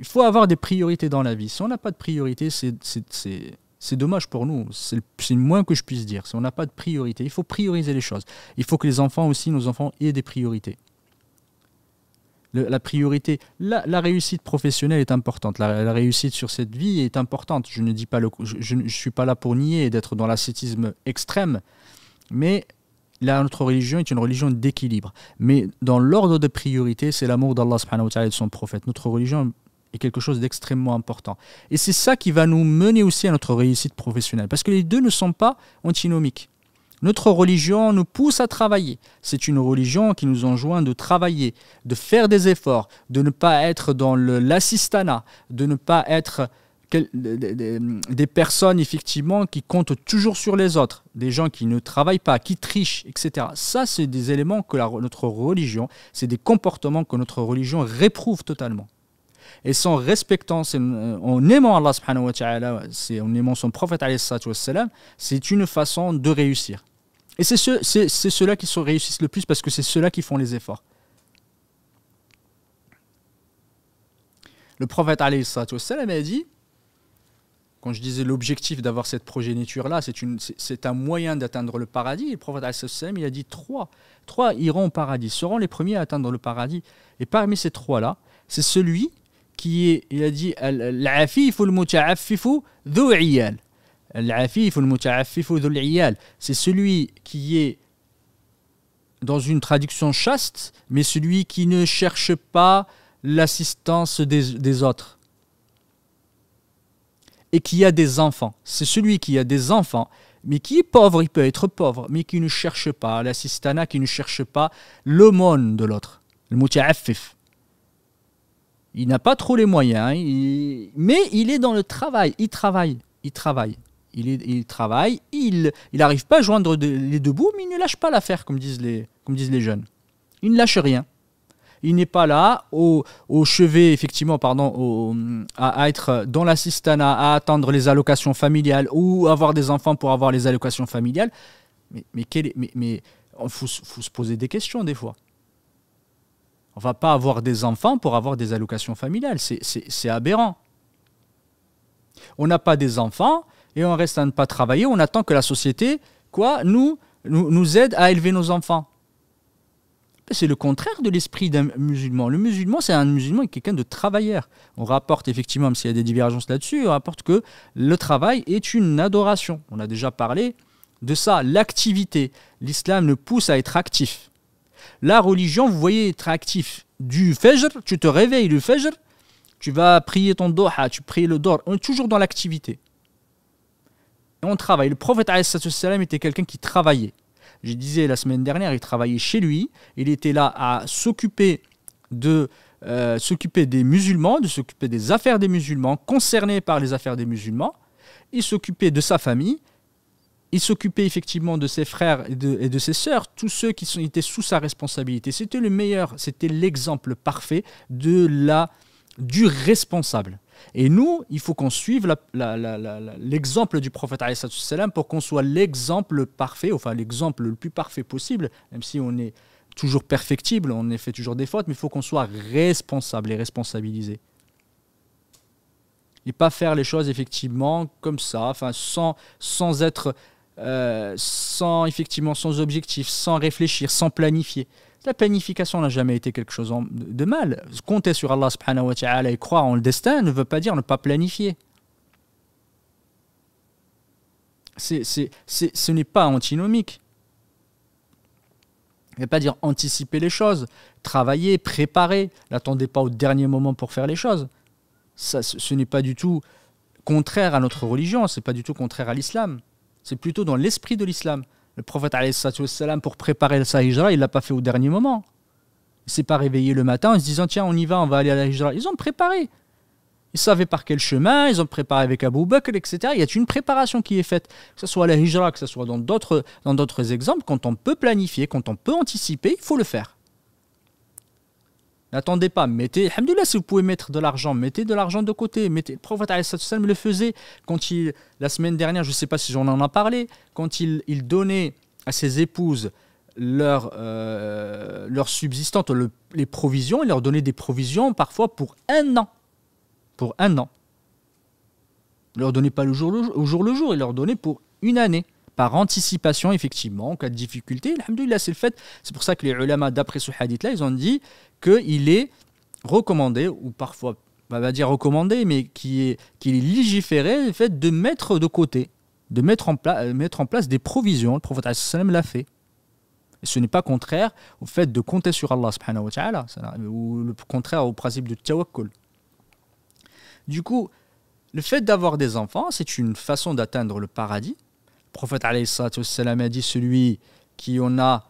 Il faut avoir des priorités dans la vie. Si on n'a pas de priorité, c'est dommage pour nous. C'est le moins que je puisse dire. Si on n'a pas de priorité, il faut prioriser les choses. Il faut que les enfants aussi, nos enfants, aient des priorités. La priorité, la réussite professionnelle est importante. La réussite sur cette vie est importante. Je ne suis pas là pour nier et d'être dans l'ascétisme extrême. Mais là, notre religion est une religion d'équilibre. Mais dans l'ordre de priorité, c'est l'amour d'Allah subhanahu wa ta'ala et de son prophète. Notre religion est quelque chose d'extrêmement important. Et c'est ça qui va nous mener aussi à notre réussite professionnelle. Parce que les deux ne sont pas antinomiques. Notre religion nous pousse à travailler. C'est une religion qui nous enjoint de travailler, de faire des efforts, de ne pas être dans l'assistanat, de ne pas être des personnes effectivement qui comptent toujours sur les autres, des gens qui ne travaillent pas, qui trichent, etc. Ça, c'est des éléments que notre religion, c'est des comportements que notre religion réprouve totalement. Et en respectant, en aimant Allah subhanahu wa ta'ala, en aimant son prophète alayhi salatu wassalam, c'est une façon de réussir. Et c'est ceux-là qui se réussissent le plus parce que c'est ceux-là qui font les efforts. Le prophète alayhi salatu wassalam a dit, quand je disais l'objectif d'avoir cette progéniture-là, c'est un moyen d'atteindre le paradis. Et le prophète alayhi salatu wassalam, il a dit trois iront au paradis, seront les premiers à atteindre le paradis. Et parmi ces 3-là, c'est celui qui est, il a dit, al-afif al-muta'affif dhu iyal. Al-afif al-muta'affif dhu iyal. C'est celui qui est, dans une traduction chaste, mais celui qui ne cherche pas l'assistance des autres. Et qui a des enfants. C'est celui qui a des enfants, mais qui est pauvre, il peut être pauvre, mais qui ne cherche pas l'assistanat, qui ne cherche pas l'aumône de l'autre. Le muta'affif. Il n'a pas trop les moyens, mais il est dans le travail. Il travaille. Il n'arrive pas à joindre les deux bouts, mais il ne lâche pas l'affaire, comme disent les jeunes. Il ne lâche rien. Il n'est pas là au chevet, effectivement, à être dans l'assistanat, à attendre les allocations familiales ou avoir des enfants pour avoir les allocations familiales. Mais il faut se poser des questions des fois. On ne va pas avoir des enfants pour avoir des allocations familiales. C'est aberrant. On n'a pas des enfants et on reste à ne pas travailler. On attend que la société nous aide à élever nos enfants. C'est le contraire de l'esprit d'un musulman. Le musulman, c'est un musulman quelqu'un de travailleur. On rapporte effectivement, même s'il y a des divergences là-dessus, on rapporte que le travail est une adoration. On a déjà parlé de ça, l'activité. L'islam nous pousse à être actif. La religion, vous voyez, être actif. Du fajr, tu te réveilles le fajr, tu vas prier ton doha, tu pries le dor. On est toujours dans l'activité. Et on travaille. Le prophète ﷺ était quelqu'un qui travaillait. Je disais la semaine dernière, il travaillait chez lui. Il était là à s'occuper des musulmans, de s'occuper des affaires des musulmans, concernés par les affaires des musulmans. Il s'occupait de sa famille. Il s'occupait effectivement de ses frères et de ses sœurs, tous ceux qui étaient sous sa responsabilité. C'était le meilleur, c'était l'exemple parfait du responsable. Et nous, il faut qu'on suive l'exemple du prophète ﷺ pour qu'on soit l'exemple parfait, enfin l'exemple le plus parfait possible, même si on est toujours perfectible, on fait toujours des fautes, mais il faut qu'on soit responsable et responsabilisé. Et pas faire les choses effectivement comme ça, enfin sans être... sans objectif, sans réfléchir, sans planifier. La planification n'a jamais été quelque chose de mal. Compter sur Allah subhanahu wa ta'ala et croire en le destin ne veut pas dire ne pas planifier. Ce n'est pas antinomique. Il ne veut pas dire anticiper les choses, travailler, préparer. N'attendez pas au dernier moment pour faire les choses. Ce n'est pas du tout contraire à notre religion, ce n'est pas du tout contraire à l'islam. C'est plutôt dans l'esprit de l'islam. Le prophète, pour préparer sa hijra, il ne l'a pas fait au dernier moment. Il ne s'est pas réveillé le matin en se disant, tiens, on y va, on va aller à la hijra. Ils ont préparé. Ils savaient par quel chemin, ils ont préparé avec Abu Bakr, etc. Il y a une préparation qui est faite, que ce soit à la hijra, que ce soit dans d'autres exemples. Quand on peut planifier, quand on peut anticiper, il faut le faire. N'attendez pas, mettez, alhamdoulilah, si vous pouvez mettre de l'argent, mettez de l'argent de côté. Le prophète le faisait quand la semaine dernière, je ne sais pas si j'en en ai parlé, quand il donnait à ses épouses leur subsistance, les provisions, il leur donnait des provisions parfois pour 1 an. Pour 1 an. Il ne leur donnait pas au jour le jour, il leur donnait pour 1 année. Par anticipation, effectivement, en cas de difficulté, alhamdoulilah, c'est le fait. C'est pour ça que les ulama, d'après ce hadith-là, ils ont dit qu'il est recommandé, ou parfois, on va dire recommandé, mais qu'il est légiféré, le fait de mettre de côté, de mettre en place des provisions. Le prophète sallam l'a fait. Et ce n'est pas contraire au fait de compter sur Allah subhanahu wa ta'ala, ou le contraire au principe de tawakkul. Du coup, le fait d'avoir des enfants, c'est une façon d'atteindre le paradis. Le prophète alayhi salatu wassalam a dit celui qui a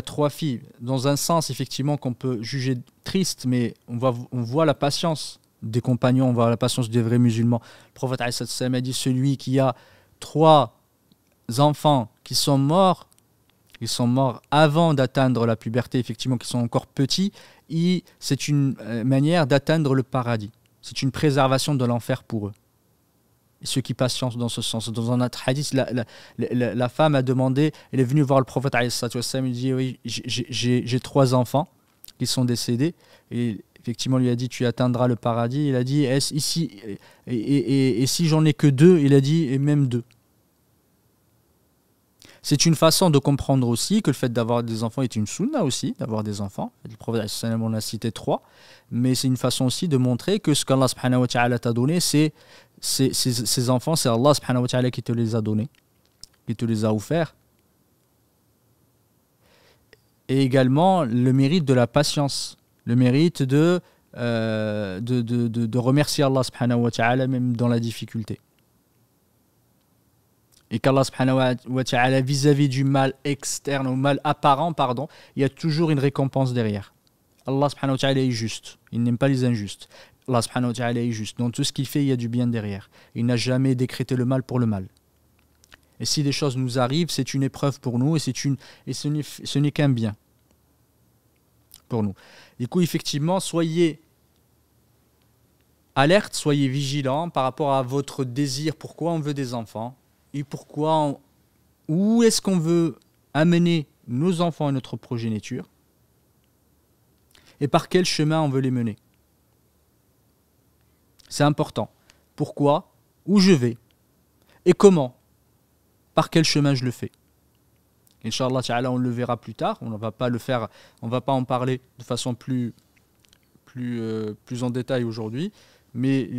3 filles, dans un sens effectivement qu'on peut juger triste, mais on voit la patience des compagnons, on voit la patience des vrais musulmans. Le prophète alayhi salatu wassalam a dit celui qui a 3 enfants qui sont morts, ils sont morts avant d'atteindre la puberté, effectivement, qui sont encore petits, c'est une manière d'atteindre le paradis. C'est une préservation de l'enfer pour eux. Et ceux qui patientent dans ce sens. Dans un autre hadith, la femme a demandé, elle est venue voir le prophète, il dit, oui, j'ai 3 enfants qui sont décédés. Et effectivement, il lui a dit, tu atteindras le paradis. Il a dit, et si j'en ai que 2, il a dit, et même 2. C'est une façon de comprendre aussi que le fait d'avoir des enfants est une sunna aussi, d'avoir des enfants. Le prophète on a cité 3, mais c'est une façon aussi de montrer que ce qu'Allah subhanahu wa ta'ala t'a donné, ces enfants, c'est Allah subhanahu wa ta'ala qui te les a donnés, qui te les a offerts. Et également le mérite de la patience, le mérite de remercier Allah subhanahu wa ta'ala même dans la difficulté. Et qu'Allah subhanahu wa ta'ala vis-à-vis du mal externe ou mal apparent, il y a toujours une récompense derrière. Allah subhanahu wa ta'ala est juste. Il n'aime pas les injustes. Allah subhanahu wa ta'ala est juste. Dans tout ce qu'il fait, il y a du bien derrière. Il n'a jamais décrété le mal pour le mal. Et si des choses nous arrivent, c'est une épreuve pour nous et ce n'est qu'un bien pour nous. Du coup, effectivement, soyez alerte, soyez vigilants par rapport à votre désir. Pourquoi on veut des enfants? Et où est-ce qu'on veut amener nos enfants et notre progéniture? Et par quel chemin on veut les mener? C'est important. Pourquoi? Où je vais? Et comment? Par quel chemin je le fais? Inch'Allah ta'ala, on le verra plus tard. On ne va pas le faire, on ne va pas en parler de façon plus en détail aujourd'hui. Mais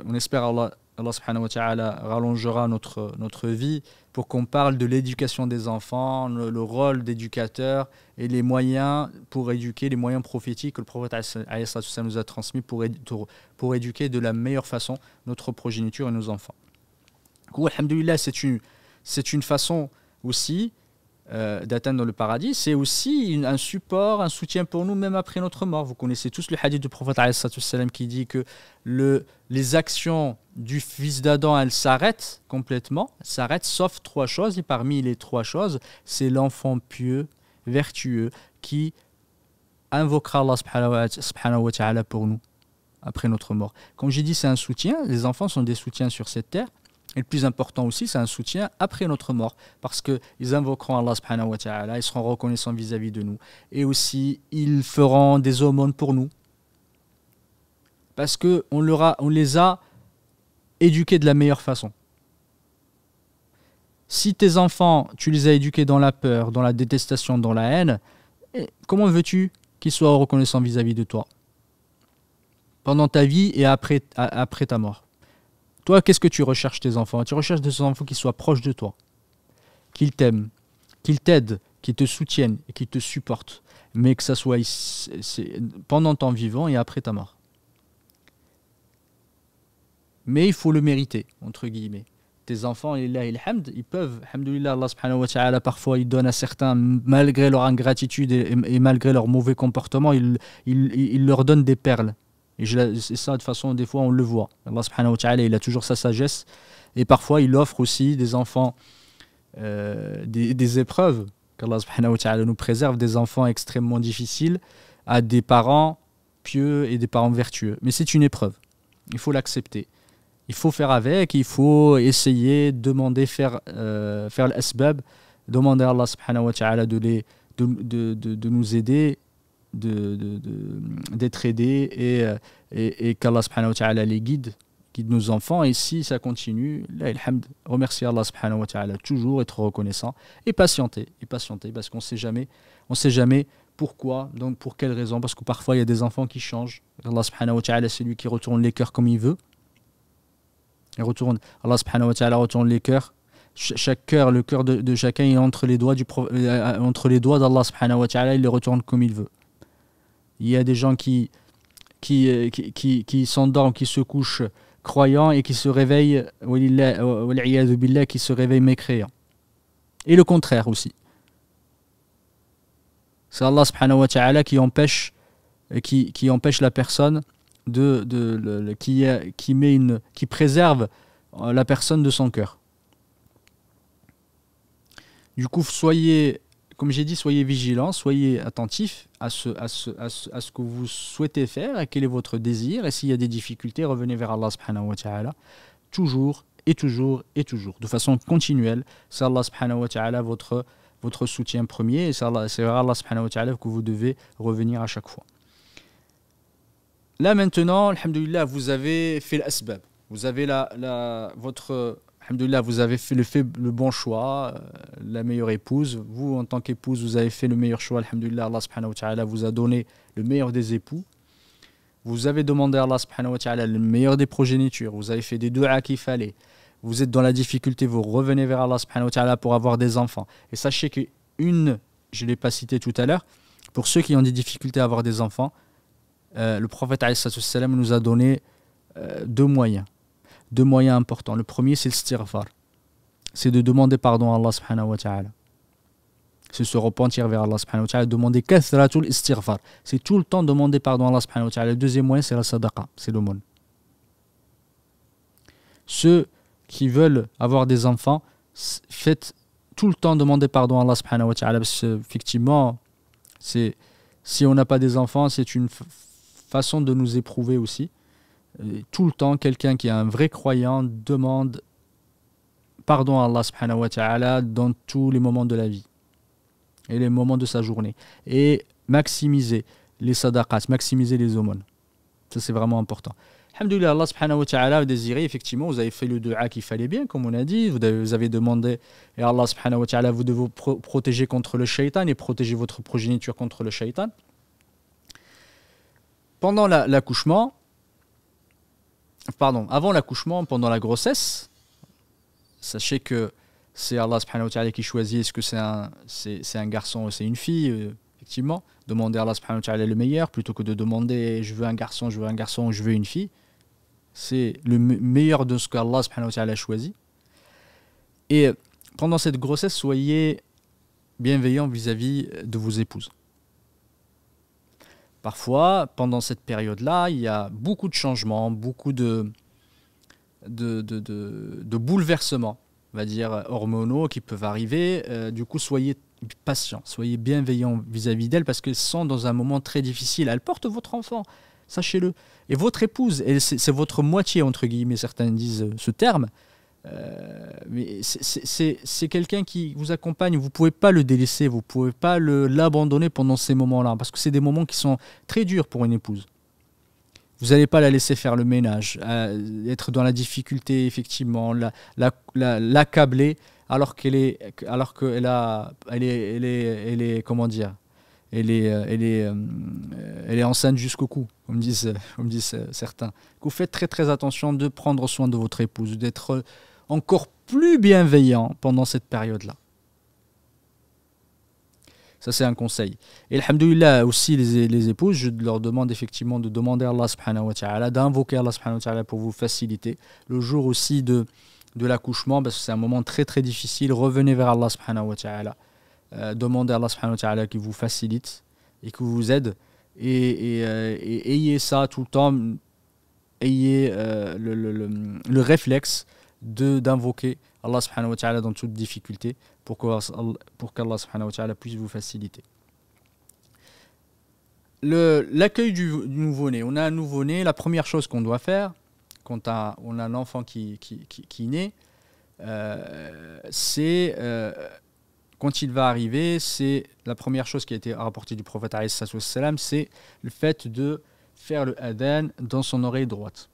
on espère Allah subhanahu wa ta'ala rallongera notre vie pour qu'on parle de l'éducation des enfants, le rôle d'éducateur et les moyens pour éduquer, les moyens prophétiques que le prophète alayhi salatu wassalam nous a transmis pour éduquer de la meilleure façon notre progéniture et nos enfants. Alhamdulillah, c'est une façon aussi d'atteindre le paradis. C'est aussi un support, un soutien pour nous même après notre mort. Vous connaissez tous le hadith du prophète alayhi salatu wassalam qui dit que les actions du fils d'Adam, elles s'arrêtent complètement, s'arrêtent sauf 3 choses. Et parmi les 3 choses, c'est l'enfant pieux, vertueux, qui invoquera Allah subhanahu wa ta'ala pour nous après notre mort. Comme j'ai dit, c'est un soutien. Les enfants sont des soutiens sur cette terre. Et le plus important aussi, c'est un soutien après notre mort. Parce qu'ils invoqueront Allah subhanahu wa ta'ala, ils seront reconnaissants vis-à-vis de nous. Et aussi, ils feront des aumônes pour nous. Parce qu'on les a éduqués de la meilleure façon. Si tes enfants, tu les as éduqués dans la peur, dans la détestation, dans la haine, comment veux-tu qu'ils soient reconnaissants vis-à-vis de toi pendant ta vie et après ta mort? Toi, qu'est-ce que tu recherches tes enfants? Tu recherches des enfants qui soient proches de toi, qu'ils t'aiment, qu'ils t'aident, qu'ils te soutiennent et qu'ils te supportent, mais que ça soit pendant ton vivant et après ta mort. Mais il faut le mériter, entre guillemets. Tes enfants, ils peuvent, alhamdoulilah, Allah subhanahu wa ta'ala, parfois il donne à certains, malgré leur ingratitude et malgré leur mauvais comportement, il leur donne des perles. Et c'est ça, de toute façon, des fois, on le voit. Allah subhanahu wa ta'ala, il a toujours sa sagesse. Et parfois, il offre aussi des enfants, des épreuves, qu'Allah subhanahu wa ta'ala nous préserve, des enfants extrêmement difficiles, à des parents pieux et des parents vertueux. Mais c'est une épreuve. Il faut l'accepter. Il faut faire avec, il faut essayer, demander, faire l'asbab, demander à Allah subhanahu wa ta'ala de nous aider, d'être aidés et qu'Allah subhanahu wa ta'ala les guide nos enfants. Et si ça continue, là, alhamd, remercier Allah subhanahu wa ta'ala, toujours être reconnaissant et patienter parce qu'on ne sait jamais pourquoi, donc pour quelle raison, parce que parfois il y a des enfants qui changent. Allah subhanahu wa ta'ala, c'est lui qui retourne les cœurs comme il veut. Allah subhanahu wa ta'ala retourne les cœurs. Chaque cœur, le cœur de chacun est entre les doigts d'Allah subhanahu wa ta'ala, il les retourne comme il veut. Il y a des gens qui s'endorment, qui se couchent croyants et qui se réveillent, qui se réveillent mécréants. Et le contraire aussi. C'est Allah subhanahu wa ta'ala qui empêche la personne qui préserve la personne de son cœur. Du coup, comme j'ai dit, soyez vigilants, soyez attentifs à ce que vous souhaitez faire, à quel est votre désir, et s'il y a des difficultés, revenez vers Allah subhanahu wa ta'ala, toujours et toujours et toujours, de façon continuelle. C'est Allah subhanahu wa ta'ala votre soutien premier, et c'est vers Allah subhanahu wa ta'ala que vous devez revenir à chaque fois. Là maintenant, alhamdoulilah, vous avez fait l'asbab, vous avez alhamdoulilah, vous avez fait le bon choix, la meilleure épouse. Vous, en tant qu'épouse, vous avez fait le meilleur choix. Alhamdoulilah, Allah subhanahu wa ta'ala vous a donné le meilleur des époux. Vous avez demandé à Allah subhanahu wa ta'ala le meilleur des progénitures. Vous avez fait des du'as qu'il fallait. Vous êtes dans la difficulté, vous revenez vers Allah subhanahu wa ta'ala pour avoir des enfants. Et sachez je ne l'ai pas cité tout à l'heure, pour ceux qui ont des difficultés à avoir des enfants, le prophète alayhi salatu wassalam nous a donné 2 moyens. 2 moyens importants. Le premier, c'est l'istighfar. C'est de demander pardon à Allah subhanahu wa ta'ala. C'est se repentir vers Allah subhanahu wa ta'ala, demander kathratul istighfar. C'est tout le temps demander pardon à Allah subhanahu wa ta'ala. Le deuxième moyen, c'est la sadaqa, c'est l'aumône. Ceux qui veulent avoir des enfants, faites tout le temps demander pardon à Allah subhanahu wa ta'ala, parce qu'effectivement, si on n'a pas des enfants, c'est une façon de nous éprouver aussi. Tout le temps, quelqu'un qui est un vrai croyant demande pardon à Allah subhanahu wa ta'ala dans tous les moments de la vie et les moments de sa journée, et maximiser les sadaqas, maximiser les aumônes. Ça, c'est vraiment important. Alhamdulillah, Allah subhanahu wa ta'ala a désiré, effectivement, vous avez fait le dua qu'il fallait bien, comme on a dit, vous avez demandé, et Allah subhanahu wa ta'ala, vous devez vous protéger contre le shaitan et protéger votre progéniture contre le shaitan. Pendant l'accouchement, avant l'accouchement, pendant la grossesse, sachez que c'est Allah subhanahu wa ta'ala qui choisit est-ce que c'est un garçon ou c'est une fille, effectivement. Demander à Allah subhanahu wa ta'ala le meilleur plutôt que de demander je veux un garçon, je veux un garçon ou je veux une fille. C'est le meilleur de ce qu'Allah subhanahu wa ta'ala a choisi. Et pendant cette grossesse, soyez bienveillants vis-à-vis de vos épouses. Parfois, pendant cette période-là, il y a beaucoup de changements, beaucoup de bouleversements, on va dire hormonaux qui peuvent arriver. Du coup, soyez patients, soyez bienveillants vis-à-vis d'elles parce qu'elles sont dans un moment très difficile. Elles portent votre enfant, sachez-le. Et votre épouse, c'est votre moitié, entre guillemets, certains disent ce terme. Mais c'est quelqu'un qui vous accompagne, vous ne pouvez pas le délaisser, vous ne pouvez pas l'abandonner pendant ces moments-là, parce que c'est des moments qui sont très durs pour une épouse. Vous n'allez pas la laisser faire le ménage, être dans la difficulté, effectivement, l'accabler, alors qu'elle est, comment dire, elle est enceinte jusqu'au cou, comme disent certains. Vous faites très très attention de prendre soin de votre épouse, d'être encore plus bienveillant pendant cette période-là. Ça, c'est un conseil. Et alhamdoulilah, aussi, les épouses, je leur demande effectivement de demander à Allah subhanahu wa ta'ala, d'invoquer Allah subhanahu wa ta'ala pour vous faciliter. Le jour aussi de l'accouchement, parce que c'est un moment très très difficile, revenez vers Allah subhanahu wa ta'ala. Demandez à Allah subhanahu wa ta'ala qui vous facilite et qui vous aide. Et ayez ça tout le temps, ayez le réflexe d'invoquer Allah subhanahu wa ta'ala dans toute difficulté pour qu'Allah subhanahu wa ta'ala puisse vous faciliter. L'accueil du nouveau-né. On a un nouveau-né, la première chose qu'on doit faire quand on a un enfant qui naît, c'est quand il va arriver, c'est la première chose qui a été rapportée du prophète alayhi salam, c'est le fait de faire le adhan dans son oreille droite.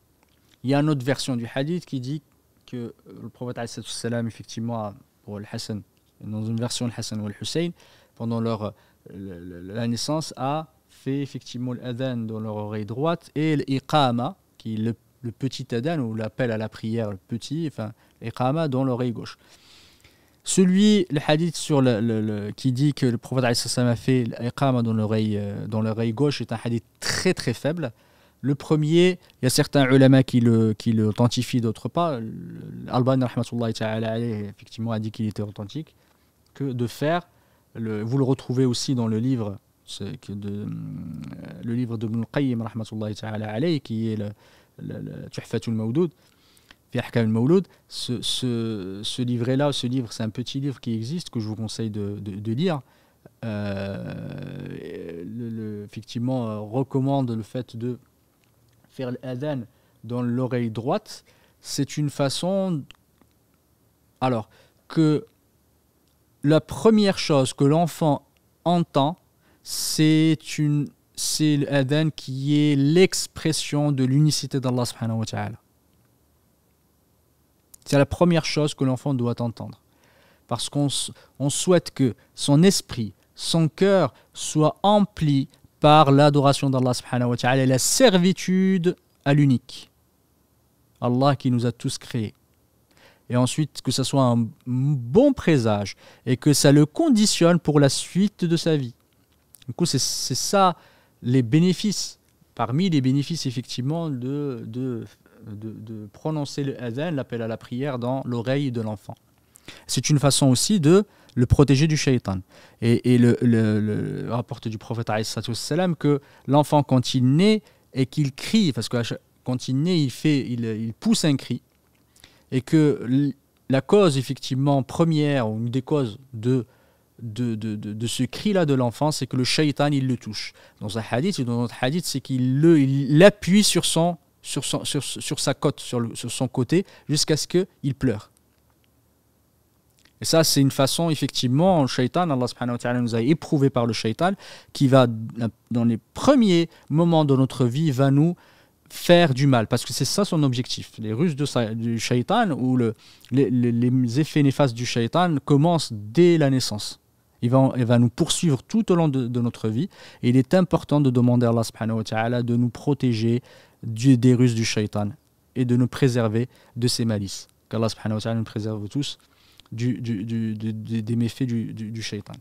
Il y a une autre version du hadith qui dit que le prophète alayhi salam, effectivement, pour le Hassan, dans une version le Hassan ou le Hussein, pendant la naissance, a fait effectivement l'adhan dans leur oreille droite et l'iqama, qui est le petit adhan ou l'appel à la prière, le petit, enfin l'iqama dans l'oreille gauche. Le hadith qui dit que le prophète alayhi salam a fait l'iqama dans l'oreille gauche est un hadith très très faible. Le premier, il y a certains ulama qui l'authentifient, d'autres pas. Al-Albani rahmatullahi ta'ala alayhi, effectivement, a dit qu'il était authentique. Que de faire, vous le retrouvez aussi dans le livre d'Ibn al-Qayyim rahmatullahi ta'ala alayhi, qui est le Tuhfatul Mawdoud, fi Ahkam al-Mawlud. Ce livre-là, c'est un petit livre qui existe, que je vous conseille de lire. Effectivement, recommande le fait de faire l'adhan dans l'oreille droite. C'est une façon, alors que la première chose que l'enfant entend, c'est l'adhan qui est l'expression de l'unicité d'Allah subhanahu wa ta'ala. C'est la première chose que l'enfant doit entendre, parce qu'on souhaite que son esprit, son cœur soit empli par l'adoration d'Allah subhanahu wa ta'ala et la servitude à l'unique, Allah qui nous a tous créés. Et ensuite que ça soit un bon présage et que ça le conditionne pour la suite de sa vie. Du coup, c'est ça les bénéfices, parmi les bénéfices effectivement de prononcer le adhan, l'appel à la prière dans l'oreille de l'enfant. C'est une façon aussi de le protéger du shaitan. Et le rapport du prophète alayhi salam que l'enfant, quand il naît et qu'il crie, parce que quand il naît, il pousse un cri, et que la cause effectivement première, ou une des causes de ce cri-là de l'enfant, c'est que le shaitan, il le touche. Dans un hadith, et dans notre hadith, c'est qu'il l'appuie sur sa côte, sur son côté, jusqu'à ce qu'il pleure. Et ça, c'est une façon, effectivement, le shaitan, Allah subhanahu wa ta'ala nous a éprouvé par le shaitan, qui va, dans les premiers moments de notre vie, va nous faire du mal, parce que c'est ça son objectif. Les ruses du shaitan, ou les effets néfastes du shaitan commencent dès la naissance. Il va nous poursuivre tout au long de notre vie, et il est important de demander à Allah subhanahu wa ta'ala de nous protéger des ruses du shaitan et de nous préserver de ses malices. Qu'Allah subhanahu wa ta'ala nous préserve tous des méfaits du shaitan.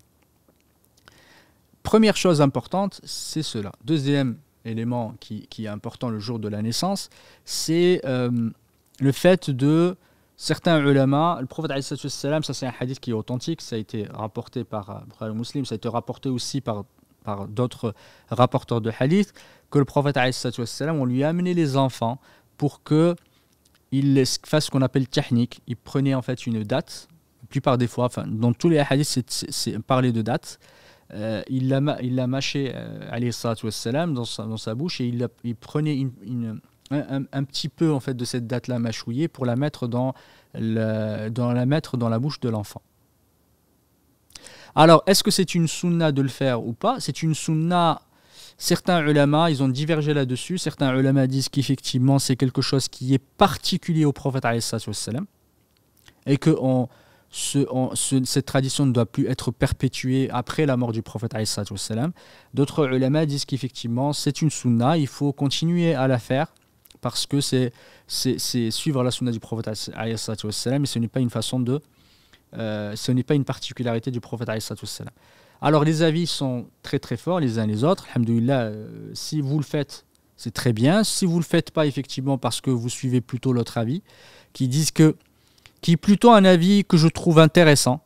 Première chose importante, c'est cela. Deuxième élément qui est important le jour de la naissance, c'est le fait de certains ulama, le prophète alayhi salam, ça c'est un hadith qui est authentique, ça a été rapporté par Bukhari Muslim, ça a été rapporté aussi par d'autres rapporteurs de hadith, que le prophète alayhi salam, on lui a amené les enfants pour qu'il fasse ce qu'on appelle tahnik. Il prenait en fait une date, la plupart des fois, enfin dans tous les hadiths c'est parler de date. Il l'a mâché alayhi salam dans sa bouche et il prenait un petit peu en fait de cette date-là mâchouillée pour la mettre dans la bouche de l'enfant. Alors, est-ce que c'est une sunna de le faire ou pas? C'est une sunna. Certains ulama, ils ont divergé là-dessus. Certains ulama disent qu'effectivement, c'est quelque chose qui est particulier au prophète alayhi salam et que cette tradition ne doit plus être perpétuée après la mort du prophète alayhi salam. D'autres ulama disent qu'effectivement, c'est une sunna. Il faut continuer à la faire parce que c'est suivre la sunna du prophète alayhi salam, mais ce n'est pas une façon de ce n'est pas une particularité du prophète alayhi salam. Alors les avis sont très très forts les uns les autres. Alhamdoulilah, si vous le faites, c'est très bien. Si vous ne le faites pas, effectivement, parce que vous suivez plutôt l'autre avis, qui est plutôt un avis que je trouve intéressant,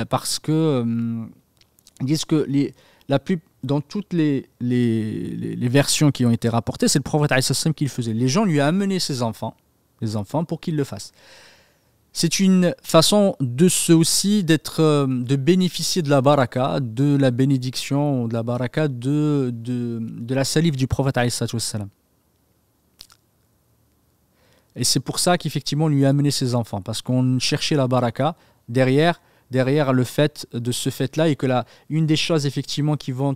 parce que ils disent que dans toutes les versions qui ont été rapportées, c'est le prophète alayhi salam qui le faisait. Les gens lui ont amené ses enfants, les enfants, pour qu'il le fasse. C'est une façon de bénéficier de la baraka, de la bénédiction, de la baraka, de la salive du prophète alayhi salam. Et c'est pour ça qu'effectivement on lui a amené ses enfants, parce qu'on cherchait la baraka derrière le fait de ce fait-là, et que une des choses effectivement qui vont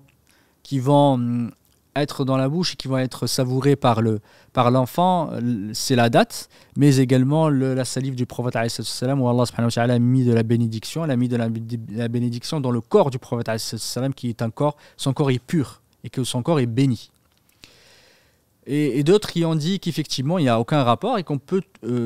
être dans la bouche et qui vont être savourées par l'enfant, c'est la date, mais également la salive du prophète alayhi salam, où Allah subhanahu wa ta'ala a mis de la bénédiction, il a mis de la bénédiction dans le corps du prophète alayhi salam, qui est son corps est pur et que son corps est béni. Et d'autres qui ont dit qu'effectivement il n'y a aucun rapport et qu'on peut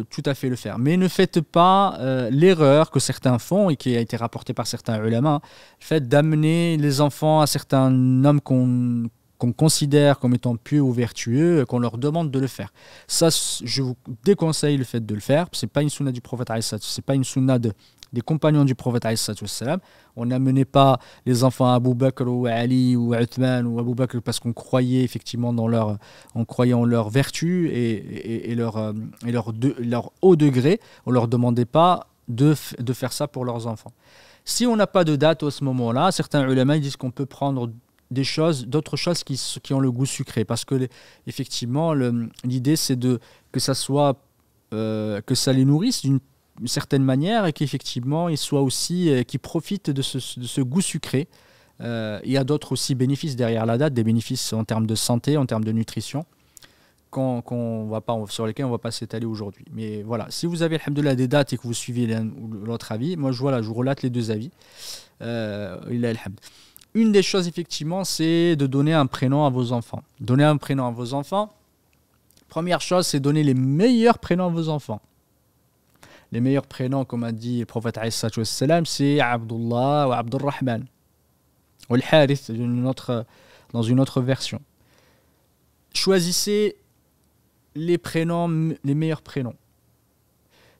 tout à fait le faire. Mais ne faites pas l'erreur que certains font et qui a été rapportée par certains ulama, le fait d'amener les enfants à certains hommes qu'on considère comme étant pieux ou vertueux, qu'on leur demande de le faire. Ça, je vous déconseille le fait de le faire. C'est pas une sunna du prophète alayhi salam, c'est pas une sunna des compagnons du prophète alayhi salam. On n'amenait pas les enfants à Abu Bakr ou à Ali ou à Uthman ou à Abu Bakr parce qu'on croyait effectivement en leur vertu et leur haut degré. On leur demandait pas de faire ça pour leurs enfants. Si on n'a pas de date à ce moment-là, certains ulama disent qu'on peut prendre d'autres choses qui ont le goût sucré, parce que effectivement l'idée c'est que ça soit que ça les nourrisse d'une certaine manière et qu'effectivement ils soient aussi qu'ils profitent de ce goût sucré. Il y a d'autres aussi bénéfices derrière la date, des bénéfices en termes de santé, en termes de nutrition sur lesquels on ne va pas s'étaler aujourd'hui. Mais voilà, si vous avez alhamdoulilah des dates et que vous suivez l'un ou l'autre avis, moi je vous relate les deux avis. Une des choses, effectivement, c'est de donner un prénom à vos enfants. Donner un prénom à vos enfants, première chose, c'est donner les meilleurs prénoms à vos enfants. Les meilleurs prénoms, comme a dit le prophète alayhi salam, c'est Abdullah ou Abdurrahman. Ou Al-Harith, dans une autre version. Choisissez les meilleurs prénoms.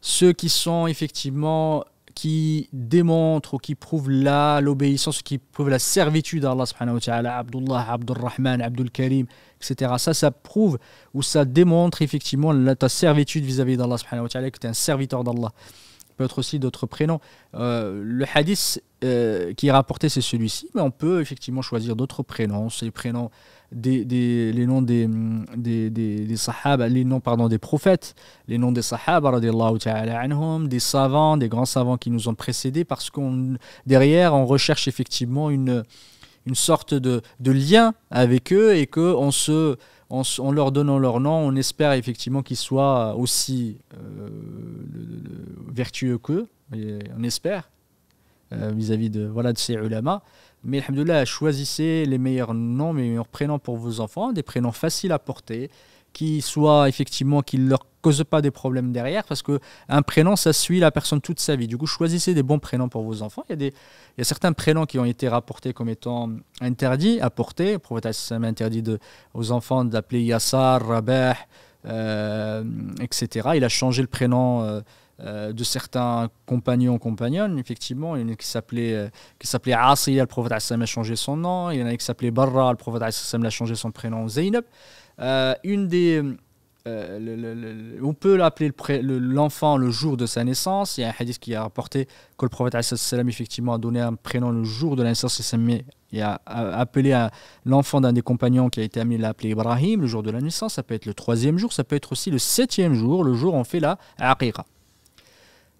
Ceux qui sont effectivement qui démontrent ou qui prouvent l'obéissance, qui prouvent la servitude d'Allah subhanahu wa ta'ala, Abdullah, Abdurrahman, Abdul Karim, etc. Ça prouve ou ça démontre effectivement ta servitude vis-à-vis d'Allah subhanahu wa ta'ala, que tu es un serviteur d'Allah. Peut être aussi d'autres prénoms. Le hadith qui est rapporté, c'est celui-ci, mais on peut effectivement choisir d'autres prénoms. C'est les prénoms les noms des sahaba, les noms des prophètes, les noms des sahaba radiyallahu ta'ala anhum, des savants, des grands savants qui nous ont précédés, parce derrière on recherche effectivement une sorte de lien avec eux, et que en leur donnant leur nom, on espère effectivement qu'ils soient aussi vertueux qu'eux, on espère vis-à-vis de ces ulama. Mais alhamdoulilah, choisissez les meilleurs noms, les meilleurs prénoms pour vos enfants, des prénoms faciles à porter, qui leur cause pas des problèmes derrière, parce qu'un prénom, ça suit la personne toute sa vie. Du coup, choisissez des bons prénoms pour vos enfants. Il y a certains prénoms qui ont été rapportés comme étant interdits à porter. Le prophète interdit aux enfants d'appeler Yassar, Rabah, etc. Il a changé le prénom de certains compagnonnes, effectivement. Il y en a qui s'appelait Asiya, le prophète a changé son nom. Il y en a qui s'appelait Barra, le prophète a changé son prénom Zaynab. On peut l'appeler l'enfant le jour de sa naissance. Il y a un hadith qui a rapporté que le prophète effectivement a donné un prénom le jour de la naissance et a appelé l'enfant d'un des compagnons qui a été amené l'appeler Ibrahim le jour de la naissance. Ça peut être le 3e jour, ça peut être aussi le 7e jour, le jour où on fait la aqiqa.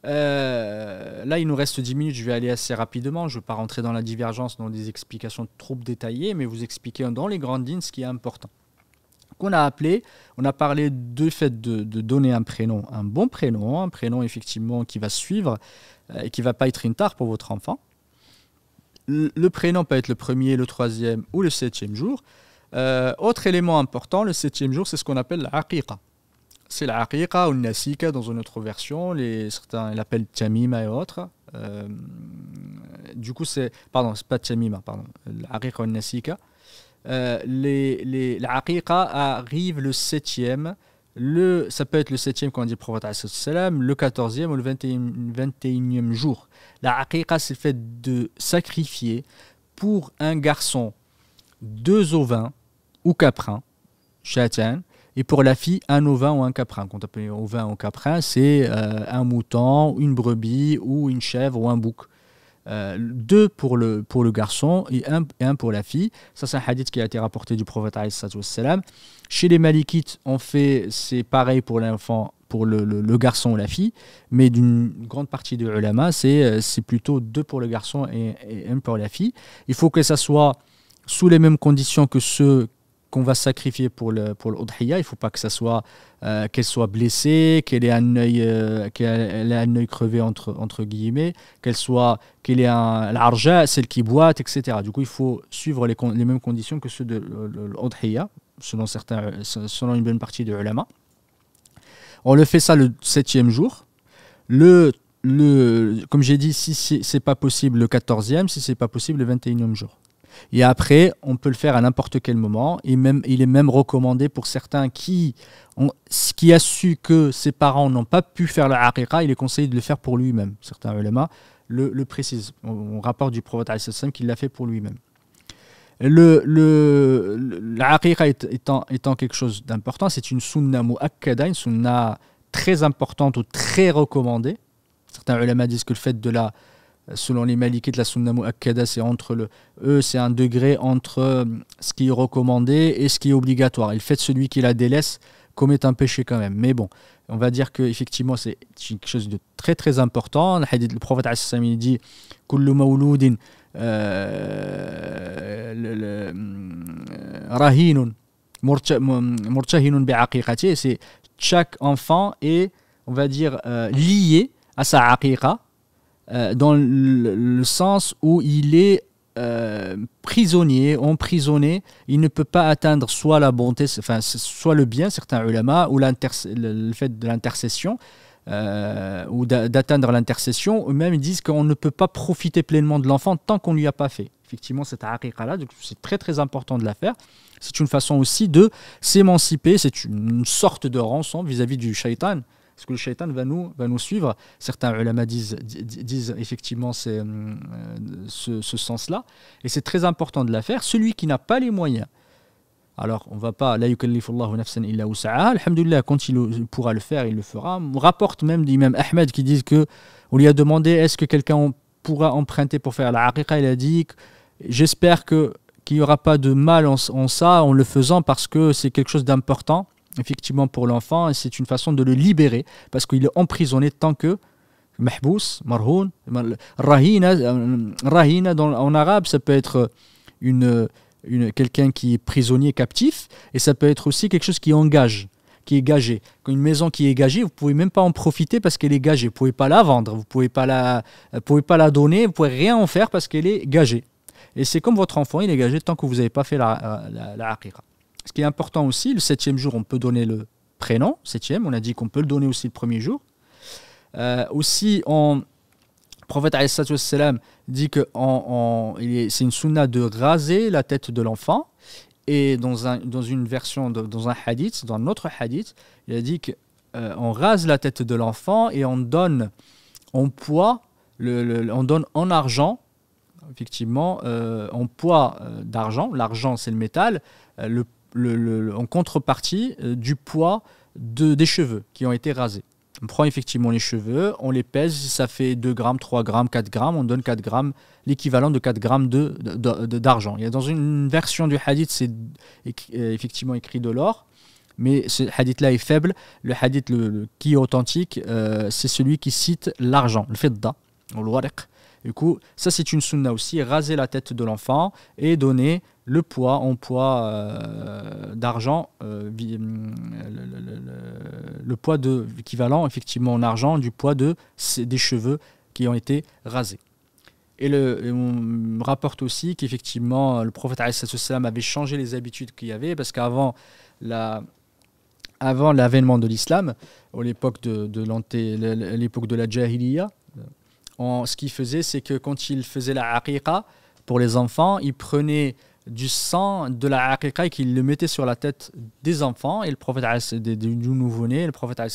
Là, il nous reste 10 minutes, je vais aller assez rapidement. Je ne vais pas rentrer dans la divergence, dans des explications trop détaillées, mais vous expliquer dans les grandes lignes ce qui est important. On a parlé du fait de donner un prénom, un bon prénom, un prénom effectivement qui va suivre et qui ne va pas être une tare pour votre enfant. Le prénom peut être le 1er, le 3e ou le 7e jour. Autre élément important, le 7e jour, c'est ce qu'on appelle l'aqiqa. C'est l'aqiqa ou le nasika dans une autre version. Certains l'appellent tamima et autres. Du coup, c'est pas tamima, l'aqiqa ou le nasika. L'aqiqa arrive le 7e, ça peut être le 7e quand on dit le prophète le 14e ou le 21e jour. L'aqiqa, c'est le fait de sacrifier pour un garçon 2 ovins ou caprins, chatan, et pour la fille, un ovin ou un caprin. Quand on appelle ovin ou caprin, c'est un mouton, une brebis ou une chèvre ou un bouc. 2 pour le garçon et un pour la fille. Ça, c'est un hadith qui a été rapporté du prophète. Chez les Malikites, c'est pareil pour l'enfant, pour le garçon ou la fille, mais d'une grande partie des ulama, c'est plutôt 2 pour le garçon et 1 pour la fille. Il faut que ça soit sous les mêmes conditions que ceux qu'on va sacrifier pour l'udhiyya. Il ne faut pas que ça soit qu'elle soit blessée, qu'elle ait un œil crevé entre guillemets, qu'elle ait l'arja, celle qui boite, etc. Du coup, il faut suivre les mêmes conditions que ceux de l'udhiyya, selon une bonne partie des ulama. On le fait ça le 7e jour. Comme j'ai dit, si c'est pas possible, le 14e, si c'est pas possible, le 21e jour. Et après, on peut le faire à n'importe quel moment. Et même, il est même recommandé pour certains qui a su que ses parents n'ont pas pu faire la aqiqa, il est conseillé de le faire pour lui-même. Certains ulama le précisent. On rapporte du prophète qu'il l'a fait pour lui-même. La aqiqa étant quelque chose d'important, c'est une sunna mu'akkada, une sunna très importante ou très recommandée. Certains ulama disent que le fait selon les malikites, la sunna mu'akkada, c'est c'est un degré entre ce qui est recommandé et ce qui est obligatoire. Et le fait celui qui la délaisse commet un péché quand même. Mais bon, on va dire qu'effectivement, c'est quelque chose de très très important. Le prophète il dit « Kullu mawloudin rahinun murtahinun bi'aqiqati » c'est chaque enfant est, on va dire, lié à sa aqiqa, dans le sens où il est prisonnier, emprisonné, il ne peut pas atteindre soit la bonté, soit le bien, certains ulama, ou le fait de l'intercession, ou d'atteindre l'intercession, ou même ils disent qu'on ne peut pas profiter pleinement de l'enfant tant qu'on ne lui a pas fait. Effectivement, cette aqiqa-là, c'est très très important de la faire. C'est une façon aussi de s'émanciper, c'est une sorte de rançon vis-à-vis du shaitan. Parce que le shaitan va nous suivre. Certains ulama disent effectivement ce sens-là. Et c'est très important de la faire. Celui qui n'a pas les moyens, alors on ne va pas, la yukallifullahu nafsan illa wus'aha, alhamdulillah, quand il pourra le faire, il le fera. On rapporte même d'Imam Ahmed qui dit qu'on lui a demandé est-ce que quelqu'un pourra emprunter pour faire la aqiqa. Il a dit j'espère qu'il n'y aura pas de mal en ça, en le faisant, parce que c'est quelque chose d'important effectivement pour l'enfant, et c'est une façon de le libérer parce qu'il est emprisonné tant que mahbous, marhoun, rahina en arabe, ça peut être quelqu'un qui est prisonnier, captif, et ça peut être aussi quelque chose qui est gagé. Quand une maison qui est gagée, vous ne pouvez même pas en profiter parce qu'elle est gagée. Vous ne pouvez pas la vendre, vous ne pouvez pas la donner, vous ne pouvez rien en faire parce qu'elle est gagée. Et c'est comme votre enfant, il est gagé tant que vous n'avez pas fait la aqiqa. Ce qui est important aussi, le 7e jour, on peut donner prénom, 7e. On a dit qu'on peut le donner aussi le premier jour. Aussi, le prophète alayhi salatu wassalam dit que c'est une sunna de raser la tête de l'enfant. Et dans une version, dans un hadith, dans un autre hadith, il a dit qu'on rase la tête de l'enfant et on donne en poids, on donne en argent, effectivement, en poids d'argent. L'argent, c'est le métal, en contrepartie du poids des cheveux qui ont été rasés. On prend effectivement les cheveux, on les pèse, ça fait 2 grammes, 3 grammes, 4 grammes, on donne 4 grammes, l'équivalent de 4 grammes d'argent. Il y a dans une version du hadith, c'est effectivement écrit de l'or, mais ce hadith-là est faible. Le hadith qui est authentique, c'est celui qui cite l'argent, le fidda, ou le wariq. Du coup, ça c'est une sunna aussi, raser la tête de l'enfant et donner le poids en poids d'argent, le poids équivalent effectivement en argent du poids des cheveux qui ont été rasés. Et on me rapporte aussi qu'effectivement le prophète alayhi salam avait changé les habitudes qu'il y avait, parce qu'avant l'avènement de l'islam, à l'époque de la jahiliya, ce qu'il faisait, c'est que quand il faisait la aqiqa pour les enfants, il prenait du sang de la aqiqa et qu'il le mettait sur la tête des enfants, et le prophète du nouveau-né, le prophète a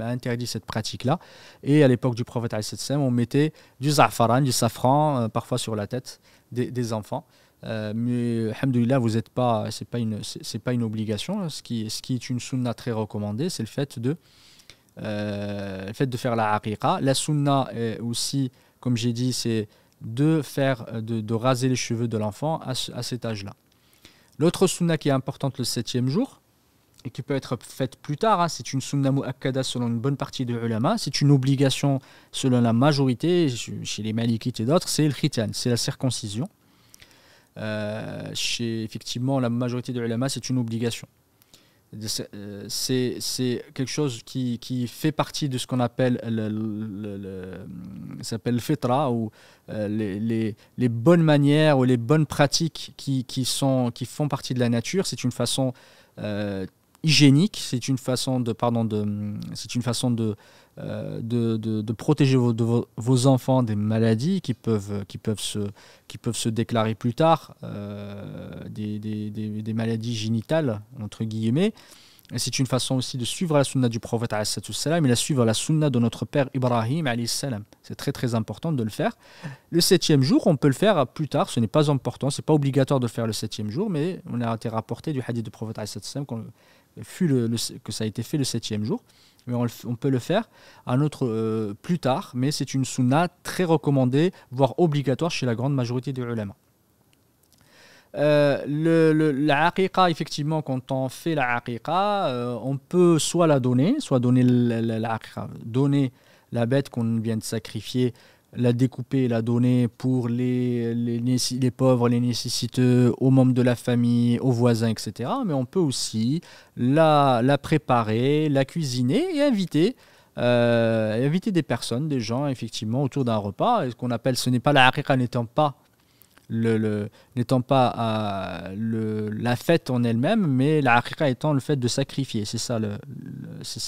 interdit cette pratique-là. Et à l'époque du prophète, on mettait du za'faran, du safran, parfois sur la tête des enfants. Mais alhamdoulilah, c'est pas une obligation. Ce qui est une sunna très recommandée, c'est le fait de faire la aqiqa. La sunna aussi, comme j'ai dit, c'est de raser les cheveux de l'enfant à cet âge-là. L'autre sunna qui est importante le 7e jour, et qui peut être faite plus tard, c'est une sunna mu'akkada selon une bonne partie des ulama, c'est une obligation selon la majorité, chez les malikites et d'autres, c'est le khitan, c'est la circoncision. Effectivement, la majorité des ulama, c'est une obligation. C'est quelque chose qui fait partie de ce qu'on appelle s'appelle le fitra, ou les bonnes manières ou les bonnes pratiques qui font partie de la nature. C'est une façon hygiénique, c'est une façon de protéger vos enfants des maladies qui peuvent se déclarer plus tard, des maladies génitales entre guillemets. Et c'est une façon aussi de suivre la sunna du prophète alayhi salam, et de suivre la sunna de notre père Ibrahim alayhi salam. C'est très très important de le faire. Le 7e jour, on peut le faire plus tard, ce n'est pas important, c'est pas obligatoire de faire le 7e jour, mais on a été rapporté du hadith du prophète alayhi salam que ça a été fait le 7e jour. Mais on peut le faire plus tard, mais c'est une sunna très recommandée, voire obligatoire chez la grande majorité des ulama. La aqiqa, effectivement, quand on fait la aqiqa, on peut soit donner la bête qu'on vient de sacrifier, la découper et la donner pour les pauvres, les nécessiteux, aux membres de la famille, aux voisins, etc. Mais on peut aussi la préparer, la cuisiner et inviter des personnes, des gens, effectivement, autour d'un repas. Et ce n'est pas la aqiqa n'étant pas la fête en elle-même, mais la aqiqa étant le fait de sacrifier. C'est ça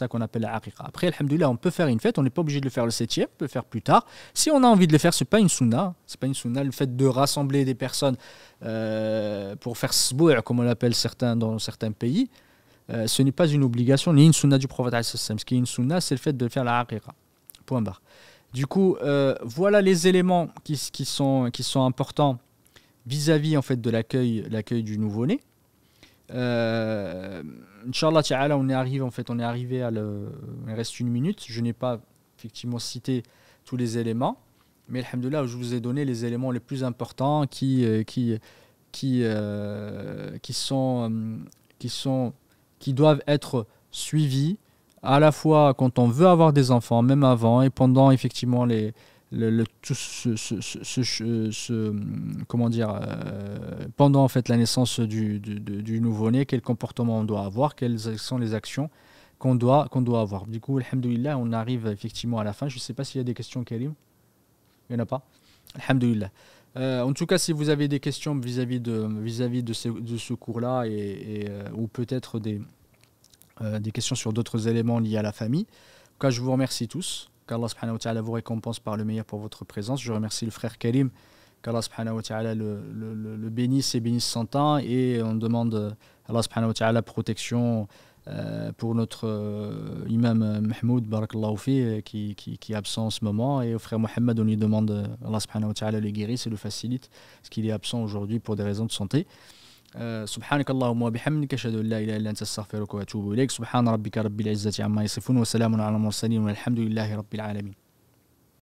qu'on appelle la aqiqa. Après, alhamdoulilah, on peut faire une fête, on n'est pas obligé de le faire le 7e, on peut le faire plus tard. Si on a envie de le faire, c'est pas une sunna. Le fait de rassembler des personnes pour faire sbou', comme on l'appelle dans certains pays, ce n'est pas une obligation ni une sunna du prophète. Ce qui est une sunna, c'est le fait de faire la aqiqa. Point barre. Du coup, voilà les éléments qui sont importants vis-à-vis en fait de l'accueil du nouveau-né. Inch'Allah ta'ala, il reste 1 minute. Je n'ai pas effectivement cité tous les éléments, mais alhamdoulilah, je vous ai donné les éléments les plus importants qui doivent être suivis à la fois quand on veut avoir des enfants, même avant et pendant effectivement pendant en fait la naissance du nouveau-né, quel comportement on doit avoir, quelles sont les actions qu'on doit avoir. Du coup, alhamdoulilah, on arrive effectivement à la fin. Je ne sais pas s'il y a des questions, Karim. Il n'y en a pas. Alhamdoulilah. En tout cas, si vous avez des questions vis-à-vis de ce cours-là ou peut-être des questions sur d'autres éléments liés à la famille. En tout cas, je vous remercie tous. Qu'Allah subhanahu wa ta'ala vous récompense par le meilleur pour votre présence. Je remercie le frère Karim. Qu'Allah subhanahu wa ta'ala le bénisse et bénisse son temps. Et on demande à Allah subhanahu wa ta'ala protection pour notre imam Mahmoud barakallahu fi, qui est absent en ce moment. Et au frère Mohammed, on lui demande Allah subhanahu wa ta'ala le guérisse et le facilite, parce qu'il est absent aujourd'hui pour des raisons de santé. سبحانك اللهم وبحمدك أشهد أن لا إله إلا أنت أستغفرك وأتوب إليك سبحان ربك رب العزة عما يصفون وسلام على المرسلين والحمد لله رب العالمين